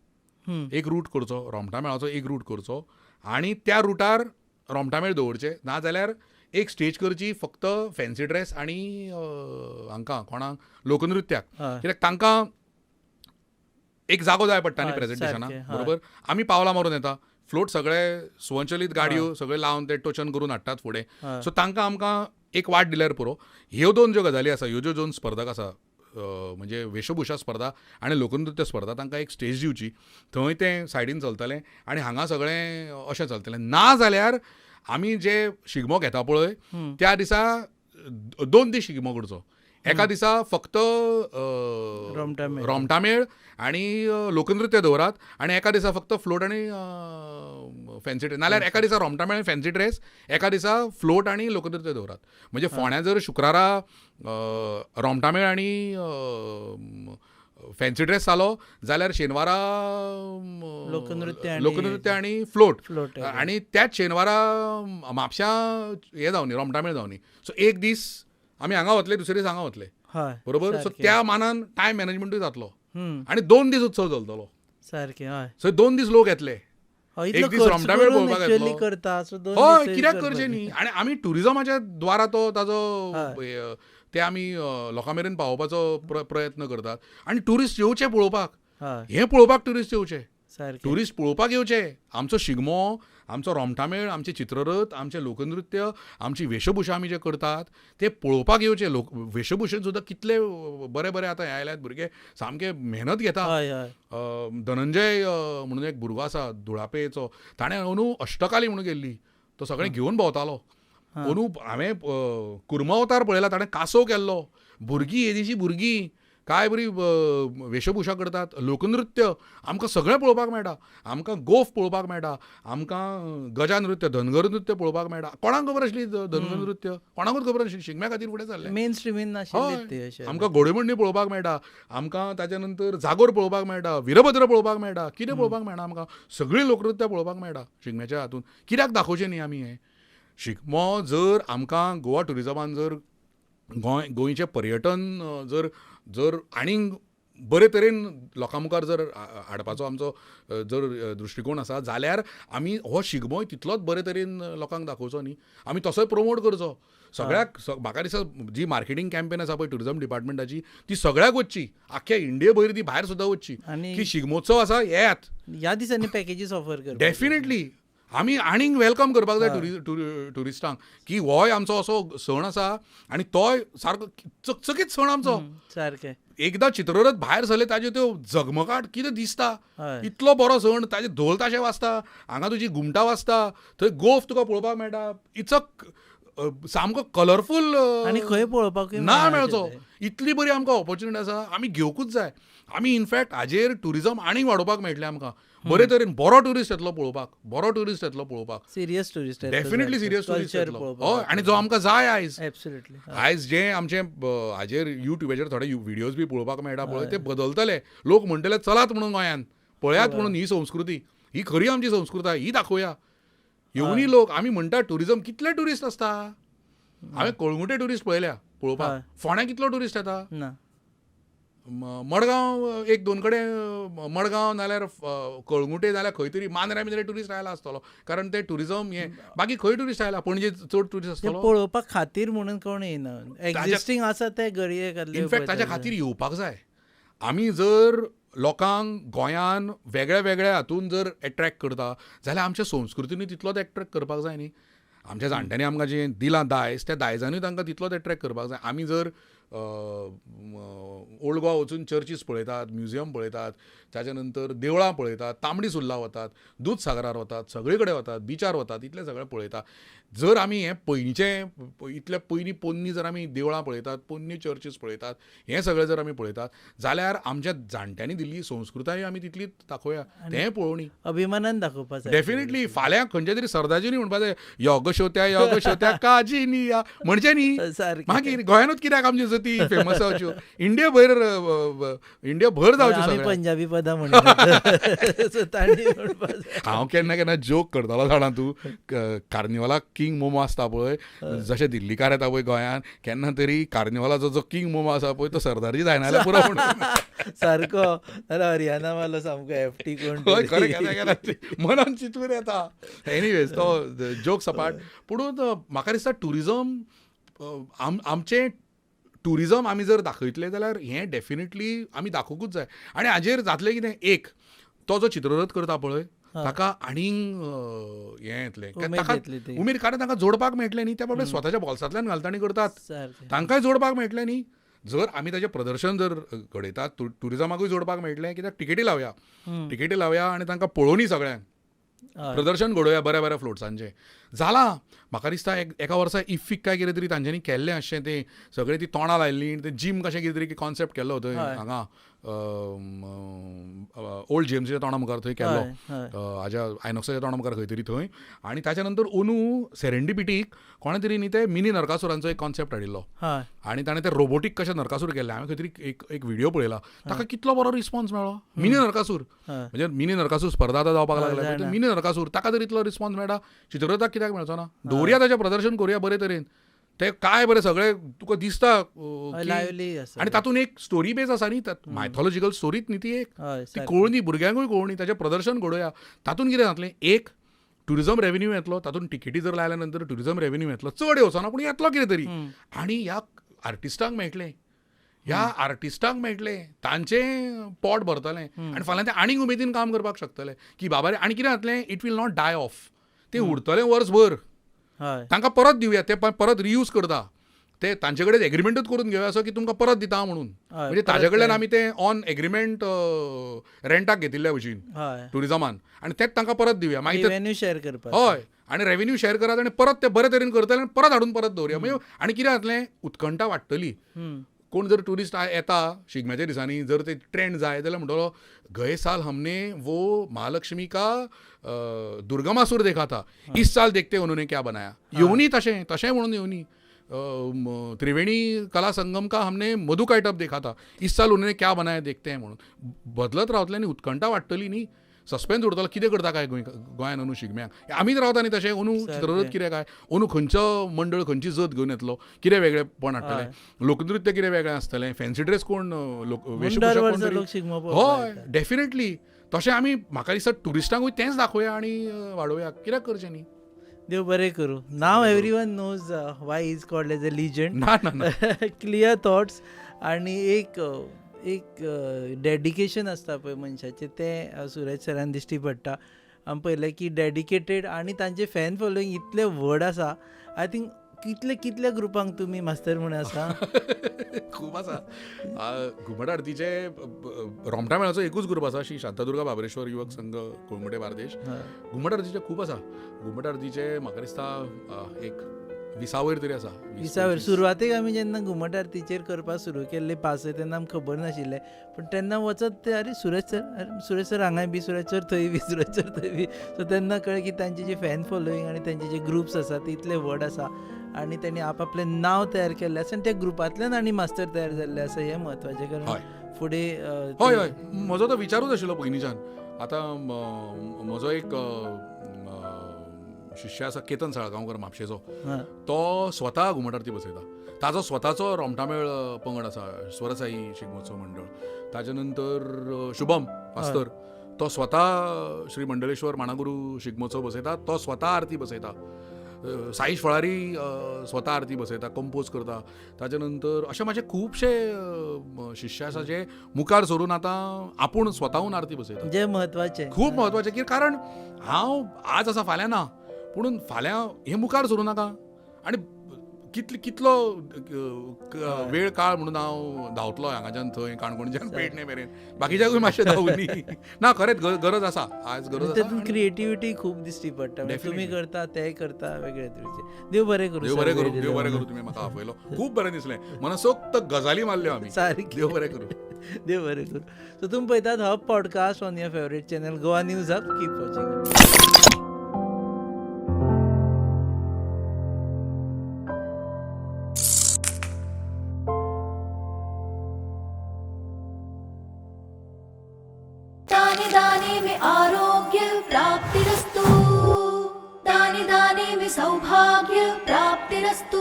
एक रूट करचो रोमटामेळाचो, एक रूट करचो आनी त्या रुटार रोमटामेळ दवरचे. नाजाल्यार एक स्टेज करची फक्त फॅन्सी ड्रेस आनी हांकां कोणाक लोकनृत्याक.
हय.
कित्याक तांकां एक जागो जाय पडटा न्ही
हय,
प्रेजेंटेशनाक.
सारकें, हय.
बरोबर. आमी पावलां मारून येता. फ्लोट सगळे स्वचलीत गाडयो सगळे लावन ते टोचन करून हाडटात फुडें.
हय.
सो तांकां आमकां एक वाट दिल्यार पुरो. ह्यो 2 ज्यो गजाली आसा, ह्यो ज्यो 2 स्पर्धक आसा, म्हणजे वेशभूषा स्पर्धा आनी लोकनृत्य स्पर्धा, तांकां एक स्टेज दिवची. थंय तें सायडीन चलतलें आनी हांगा सगळें अशें चलतलें. ना जाल्यार आमी जे शिगमो घेता पळय त्या दिसा 2 दीस शिगमो करचो. एका दिसा फक्त
रोमटामेळ.
रोमटामेळ आनी लोकनृत्य दवरात आनी एका दिसा फक्त फ्लोट आनी फॅन्सी ड्रेस. नाल्यार एका दिसा रोमटामेळ आनी फॅन्सी ड्रेस, एका दिसा फ्लोट आनी लोकनृत्य दवरात. म्हणजे फोंड्या जर शुक्रारा रोमटामेळ आनी फॅन्सी ड्रेस जालो जाल्यार शेनवारा
लोकनृत्य
आनी फ्लोट.
फ्लोट, हय.
आनी त्याच शेनवारा म्हापश्यां हे जावनी रोमटामेळ जावनी. सो एक दीस आमी हांगा वतले, दुसरे दीस हांगा वतले.
हय.
बरोबर. सो
सारकें.
त्या मानान टायम मॅनेजमेंटूय जातलो
हं.
आनी 2 दीस उत्सव चलतलो.
सारकें, हय.
सो 2 दीस लोक येतले.
हय,
एक
इतलो
दीस
खर्च
रोमटामेळ
करून
पळोवपाक
actually
येतलो.
करता. सो 2
हय,
दीस
कित्याक
करपाक
करचें
जाय.
न्ही. आनी आमी ट्युरिजमाच्या द्वारा तो ताजो
हय.
ते आमी लोकां मेरेन पावोवपाचो प्रयत्न करतात. आनी ट्युरिस्ट येवचे पळोवपाक.
हय.
हें पळोवपाक ट्युरिस्ट येवचे.
सारकें.
ट्युरिस्ट पळोवपाक येवचे. आमचो शिगमो, आमचो रोमटामेळ, आमचे चित्ररथ, आमचे लोकनृत्य, आमची वेशभूषा आमी जे करतात ते पळोवपाक येवचे. वेशभूषेन सुद्दां कितले बरे बरे आतां हे आयल्यात भुरगे, सामके मेहनत घेता.
हय, हय.
धनंजय म्हणून एक भुरगो आसा धुळापेचो, ताणें अंदू अष्टकाली म्हणून गेल्ली. तो सगळें घेवन भोंवतालो. अंदू हांवें कुर्म अवतार पळयला, ताणें कासव केल्लो. भुरगीं येदीची भुरगीं काय बरी वेशभूषा करतात. लोकनृत्य आमकां सगळें पळोवपाक मेळटा. आमकां गोफ पळोवपाक मेळटा. आमकां गजा नृत्य, धनगर नृत्य पळोवपाक मेळटा. कोणाक खबर आसली धनगर नृत्य? कोणाकूच खबर नासली. शिगम्या खातीर फुडें चाललें.
मेन स्ट्रिमीन नाशिल्ले ते
हय.
अशें.
आमकां घोडेमोडणी पळोवपाक मेळटा. आमकां ताच्या नंतर जागोर पळोवपाक मेळटा. वीरभद्र पळोवपाक मेळटा. कितें पळोवपाक मेळना आमकां? सगळीं लोकनृत्य पळोवपाक मेळटा शिगम्याच्या हातूंत. कित्याक दाखोवचें न्ही आमी हें? शिगमो जर आमकां गोवा ट्युरिजमान जर गोंयचें पर्यटन जर आनीक बरे तरेन लोकां मुखार जर हाडपाचो आमचो जर दृश्टिकोन आसा जाल्यार आमी हो शिगमोय तितलोच बरे तरेन लोकांक दाखोवचो न्ही. आमी तसोय प्रमोट करचो. सगळ्याक म्हाका दिसता जी मार्केटींग कॅम्पेन आसा पळय ट्युरिजम डिपार्टमेंटाची ती सगळ्याक वचची. आख्ख्या इंडिये भयर ती भायर सुद्दां वचची.
आनी
की शिगमोत्सव आसा येयात.
ह्या दिसांनी पॅकेजीस ऑफर करपाक.
डेफिनेटली आमी आनीक वेलकम करपाक जाय ट्युरिस्टांक की होय आमचो असो सण आसा आनी तोय सारको चकचकीत सण आमचो.
सारकें.
एकदां चित्ररथ भायर सरले ताज्यो त्यो जगमगाट कितें दिसता.
हय.
इतलो बरो सण, ताजे धोल ताशे वाजता, हांगा तुजी घुमटां वाजता, थंय गोफ तुका पळोवपाक मेळटा. इट्स सामको कलरफूल
आनी खंय पळोवपाकूय
ना
मेळना
मेळचो.
अशें तें.
इतली बरी आमकां ऑपॉर्च्युनिटी आसा. आमी घेवकूच जाय. आमी इनफॅक्ट हाजेर ट्युरिजम आनीक वाडोवपाक मेळटलें आमकां. बरे तरेन बरो ट्युरिस्ट येतलो पळोवपाक.
Serious tourist
definitely serious tourist
culture
येतलो. हय. आनी जो आमकां जाय आयज.
एब्सोल्युटली.
आयज जे आमचे हाजेर युट्यूबाचेर थोडे व्हिडियोज बी पळोवपाक मेळटा पळय ते बदलतले. लोक म्हणटले चलात म्हणून गोंयान पळयात म्हणून ही संस्कृती. ही खरी आमची संस्कृताय, ही दाखोवया. येवनी लोक आमी म्हणटा टुरिजम, कितले टुरिस्ट आसता. हांवें कळंगुटे टुरिस्ट पळोवपाक.
हय.
फोंड्या कितलो टुरिस्ट येता.
ना
मडगांव एक दोन कडेन, मडगांव नाल्यार कळंगुटे नाल्यार खंय तरी मांद्र्या बिंद्रे टुरिस्ट आयला आसतलो, कारण ते टुरिजम हे. बाकी खंय टुरिस्ट आयला, पणजे चड टुरिस्ट
ते
आसतलो.
पळोवपा खातीर म्हणून कोण येना. एक्झिस्टिंग आसा ते गरये घातले.
इनफॅक्ट ताच्या खातीर येवपाक जाय. आमी जर लोकांक गोंयान वेगळ्या वेगळ्या हातून जर एट्रॅक्ट करता जाल्यार आमच्या संस्कृतीनूय तितलोच एट्रॅक्ट करपाक जाय न्ही. आमच्या जाणट्यांनी आमकां जें दिलां दायज, त्या दायजानूय तांकां तितलोच एट्रॅक्ट करपाक जाय. आमी जर ओल्ड गोवा वचून चर्चीस पळयतात, म्युजियम पळयतात, ताच्या नंतर देवळां पळयतात, तांबडी सुर्ला वतात, दूदसागरार वतात, सगळे कडेन वतात, बिचार वतात, इतलें सगळें पळयतात. जर आमी हें पयलींचें इतले पयलीं पोन्नी जर आमी देवळां पळयतात, पोन्नी चर्चीस पळयतात, हें सगळें जर आमी पळयतात जाल्यार आमच्या जाणट्यांनी दिल्ली संस्कृताय आमी तितलीच दाखोवया. तें पळोवनी
अभिमानान दाखोवपा जाय.
डेफिनेटली. फाल्यां खंयच्या तरी सरदारजीनी म्हणपा जाय, योग शोत्या काजी निया म्हणजे न्ही.
सारकें.
मागीर गोंयानूच कित्याक आमच्यो जती फेमस जावच्यो, इंडिया भर जावच्यो
आमी
सगळ्या.
पंजाबी पदां म्हणटात. सो तांणी म्हणपा जाय.
हांव केन्ना केन्ना जोक करतालो जाणा तूं, कार्निवलाक किंग मोमो आसता पळय, जशे दिल्लीकार येता पळय गोंयान, केन्ना तरी कार्निवलाचो जो किंग मोमो आसा पळय तो सरदारजी जायना जाल्यार पुरो म्हणून.
सारको नाल्यार हरियाणा वालो सामको एफटी कोण
हय, खरें केन्ना केन्ना मनान चिंतून येता. एनिवेज तो जोक सपाट. पूण म्हाका दिसता टुरिजम, आमचें टुरिजम आमी जर दाखयतले जाल्यार हें डेफिनेटली आमी दाखोवंकूच जाय. आनी हाजेर जातलें कितें, एक तो जो चित्ररथ करता पळय ताका आनीक हें येतलें, ताका उमेद, कारण ताका जोडपाक मेळटलें न्ही. त्या बाबतींत स्वताच्या बोल्सांतल्यान घालता आनी करतात, तांकांय जोडपाक मेळटलें न्ही. जर आमी ताचें प्रदर्शन जर घडयतात, टुरिजमाकूय जोडपाक मेळटलें. कित्याक तिकेटी लावया आनी तांकां पळोवनी सगळ्यांक. प्रदर्शन घडोवया बऱ्या बऱ्या फ्लोट्सांचें. जालां. म्हाका दिसता एका वर्सा इफ्फीक काय कितें तरी तांच्यांनी केल्लें अशें, तें सगळें ती तोंडां लायिल्लीं, तें जीम कशें कितें तरी कॉन्सेप्ट केल्लो थंय हांगा ओल्ड जेम्साच्या तोंडा मुखार थंय केल्लो, हाज्या आयनॉक्साच्या तोंडा मुखार खंय तरी थंय. आनी ताच्या नंतर अंदू सेरेंडिपिटीक कोणे तरी न्ही ते मिनी नरकासुरांचो एक कॉन्सेप्ट हाडिल्लो, आनी ताणें ते रोबोटीक कशें नरकासूर केल्ले. हांवें खंय तरी एक व्हिडिओ पळयला, ताका कितलो बरो रिस्पॉन्स मेळ्ळो. मिनी नरकासूर म्हणजे मिनी नरकासूर स्पर्धा आतां जावपाक लागल्या, मिनी नरकासूर ताका जर इतलो रिस्पॉन्स मेळटा, चित्ररथाक कित्याक मेळचो ना. दवरया ताचें प्रदर्शन करुया बरे तरेन. ते काय बरें सगळें तुका दिसता. आनी तातूंत एक स्टोरी बेज आसा न्ही, मायथॉलॉजिकल स्टोरीच न्ही ती, एक ती कळोवनी, भुरग्यांकूय कळोवनी. ताचें प्रदर्शन घडोवया. तातूंत कितें जातलें, एक टुरिजम रेव्हेन्यू येतलो, तातूंत तिकेटी जर लायल्या नंतर टुरिजम रेव्हेन्यू येतलो, चड येवचो ना पूण येतलो कितें तरी. आनी ह्या आर्टिस्टांक मेळटलें, तांचें पोट भरतलें, आनी फाल्यां ते आनीक उमेदीन काम करपाक शकतले की बाबा रे. आनी कितें जातलें, it will not die off. तें उरतलें वर्सभर, तांकां परत दिवया. ते परत रियूज करता, ते तांचे कडेन एग्रीमेंटूच करून घेवया असो की तुमकां परत दिता म्हणून. म्हणजे ताजे कडल्यान आमी ते ऑन एग्रीमेंट रेंटाक घेतिल्ल्या भशेन टुरिजमान, आनी तेच तांकां परत दिवया. मागीर
रेव्हेन्यू शेअर करपाक.
हय, आनी रेव्हेन्यू शेअर करात आनी परत ते बरे तरेन करतले आनी परत हाडून परत दवरया. म्हणजे आनी कितें जातलें, उत्कंठा वाडटली. कोण जर टुरिस्ट येता शिगम्याच्या दिसांनी, जर ते ट्रेंड जाय जाल्यार म्हणटलो, गए साल हमने वो महालक्ष्मी का दुर्गमासूर देखा था, इस साल देखते उन्होंने क्या बनाया. येवनी तशें म्हणून येवनी. त्रिवेणी कला संगम का हमने मधुकायटप देखा था, इस साल उन्होंने क्या बनाया देखते हैं म्हणून. बदलत रावतले न्ही, उत्कंठा वाडटली न्ही, सस्पेन्स उरतलो कितें करता काय गोंयान अंदू शिगम्याक. आमीच रावता न्ही तशें. अंदू चित्ररथ कितें काय, अंदू खंयचो मंडळ खंयची जत घेवन येतलो, कितें वेगळेपण हाडटलें, लोकनृत्य कितें वेगळें आसतलें, फॅन्सी ड्रेस कोण, हय डेफिनेटली. तशें आमी, म्हाका दिसता टुरिस्टांकूय तेंच दाखोवया आनी वाडोवया, कित्याक करचें न्ही.
देव बरें करूं. Now everyone knows why is called as a legend.
ना
क्लियर थॉट्स आनी एक डेडिकेशन आसता पळय मनशाचें, तें सुरेश सरान दिश्टी पडटा. आमी पळयलें की डेडिकेटेड आनी तांचे फॅन फॉलोईंग इतलें व्हड आसा. आय थिंक कितल्या ग्रुपांक तुमी मास्तर म्हणून आसा?
खूब आसा. घुमट आरतीचे रोमटा मेळाचो एकूच ग्रूप आसा, श्री शांतादुर्गा बाबरेश्वर युवक संघ कळंगुटे बार्देश. घुमट आरतीचे खूब आसा. घुमट आरतीचे म्हाका दिसता एक 20 वयर तरी आसा.
20 वयर. सुरवातेक आमी जेन्ना घुमट आरतीचेर करपाक सुरू केल्ले पासय, तेन्ना आमकां खबर नाशिल्लें. पूण तेन्ना वचत ते अरे सुरेश सर हांगाय बी, सुरेश सर थंय बी. सो तेन्ना कळ्ळें की तांचे जे फॅन फॉलोईंग आनी तांचे जे ग्रुप्स आसा ते इतले व्हड आसा, आनी तेणी आपआपलें नांव तयार केल्लें आसा, आनी त्या ग्रुपांतल्यान आनी मास्तर तयार जाल्ले आसा. हें म्हत्वाचें. कारण फुडें
हय हय म्हजो तो विचारूच आशिल्लो पयलींच्यान. आतां म्हजो एक शिश्य आसा केतन साळगांवकर म्हापशेचो, तो स्वता घुमट आरती बसयता. ताजो स्वताचो रोमटामेळ पंगड आसा, स्वरसाई शिगमोत्सव मंडळ. ताजे नंतर शुभम पास्तर, तो स्वता श्री मंडलेश्वर माणागुरू शिगमोत्सव बसयता, तो स्वता आरती बसयता. साईश फळारी स्वता आरती बसयता, कंपोज करता. ताजे नंतर अशे म्हाजे खुबशे शिश्य आसा जे मुखार सरून आतां आपूण स्वताहून आरती बसयता.
जे म्हत्वाचें.
खूब म्हत्वाचें, की कारण हांव आज आसा फाल्यां ना, पूण फाल्यां हें मुखार सरूं नाका. आनी कितलो वेळ काळ म्हणून हांव धांवतलो हांगाच्यान थंय काणकोणच्यान पेडणे मेरेन, बाकीच्याकूय मातशें धांवनी ना. खरेंच गरज आसा, आज गरज आसा.
तातूंत क्रिएटिविटी खूब दिसती पडटा. तुमी करता ते करता वेगळे तरेचे. देव बरें करूं.
देव बरें करूं, देव बरें करूं. तुमी म्हाका आपयलो, खूब बरें दिसलें. मनसोक्त गजाली मारल्यो आमी.
सारकी.
देव बरें करूं.
देव बरें करूं. सो तुमी पळयतात hub podcast on your favourite channel Goa news hub. Keep watching.
दाने दाने में आरोग्य प्राप्तिरस्तु, दाने दाने में सौभाग्य प्राप्तिरस्तु।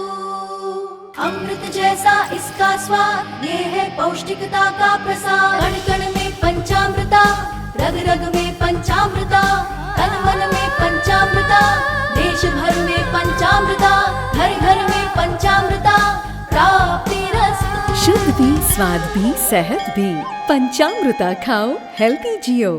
अमृत जैसा इसका स्वाद, ये है पौष्टिकता का प्रसाद। कण कण में पंचामृता, रग रग में पंचामृता, तन मन में पंचामृता, देश भर में पंचामृता, घर घर में पंचामृता प्राप्तिरस्तु।
शुद्ध भी, स्वाद भी, सेहत भी। पंचामृता खाओ, हेल्थी जियो।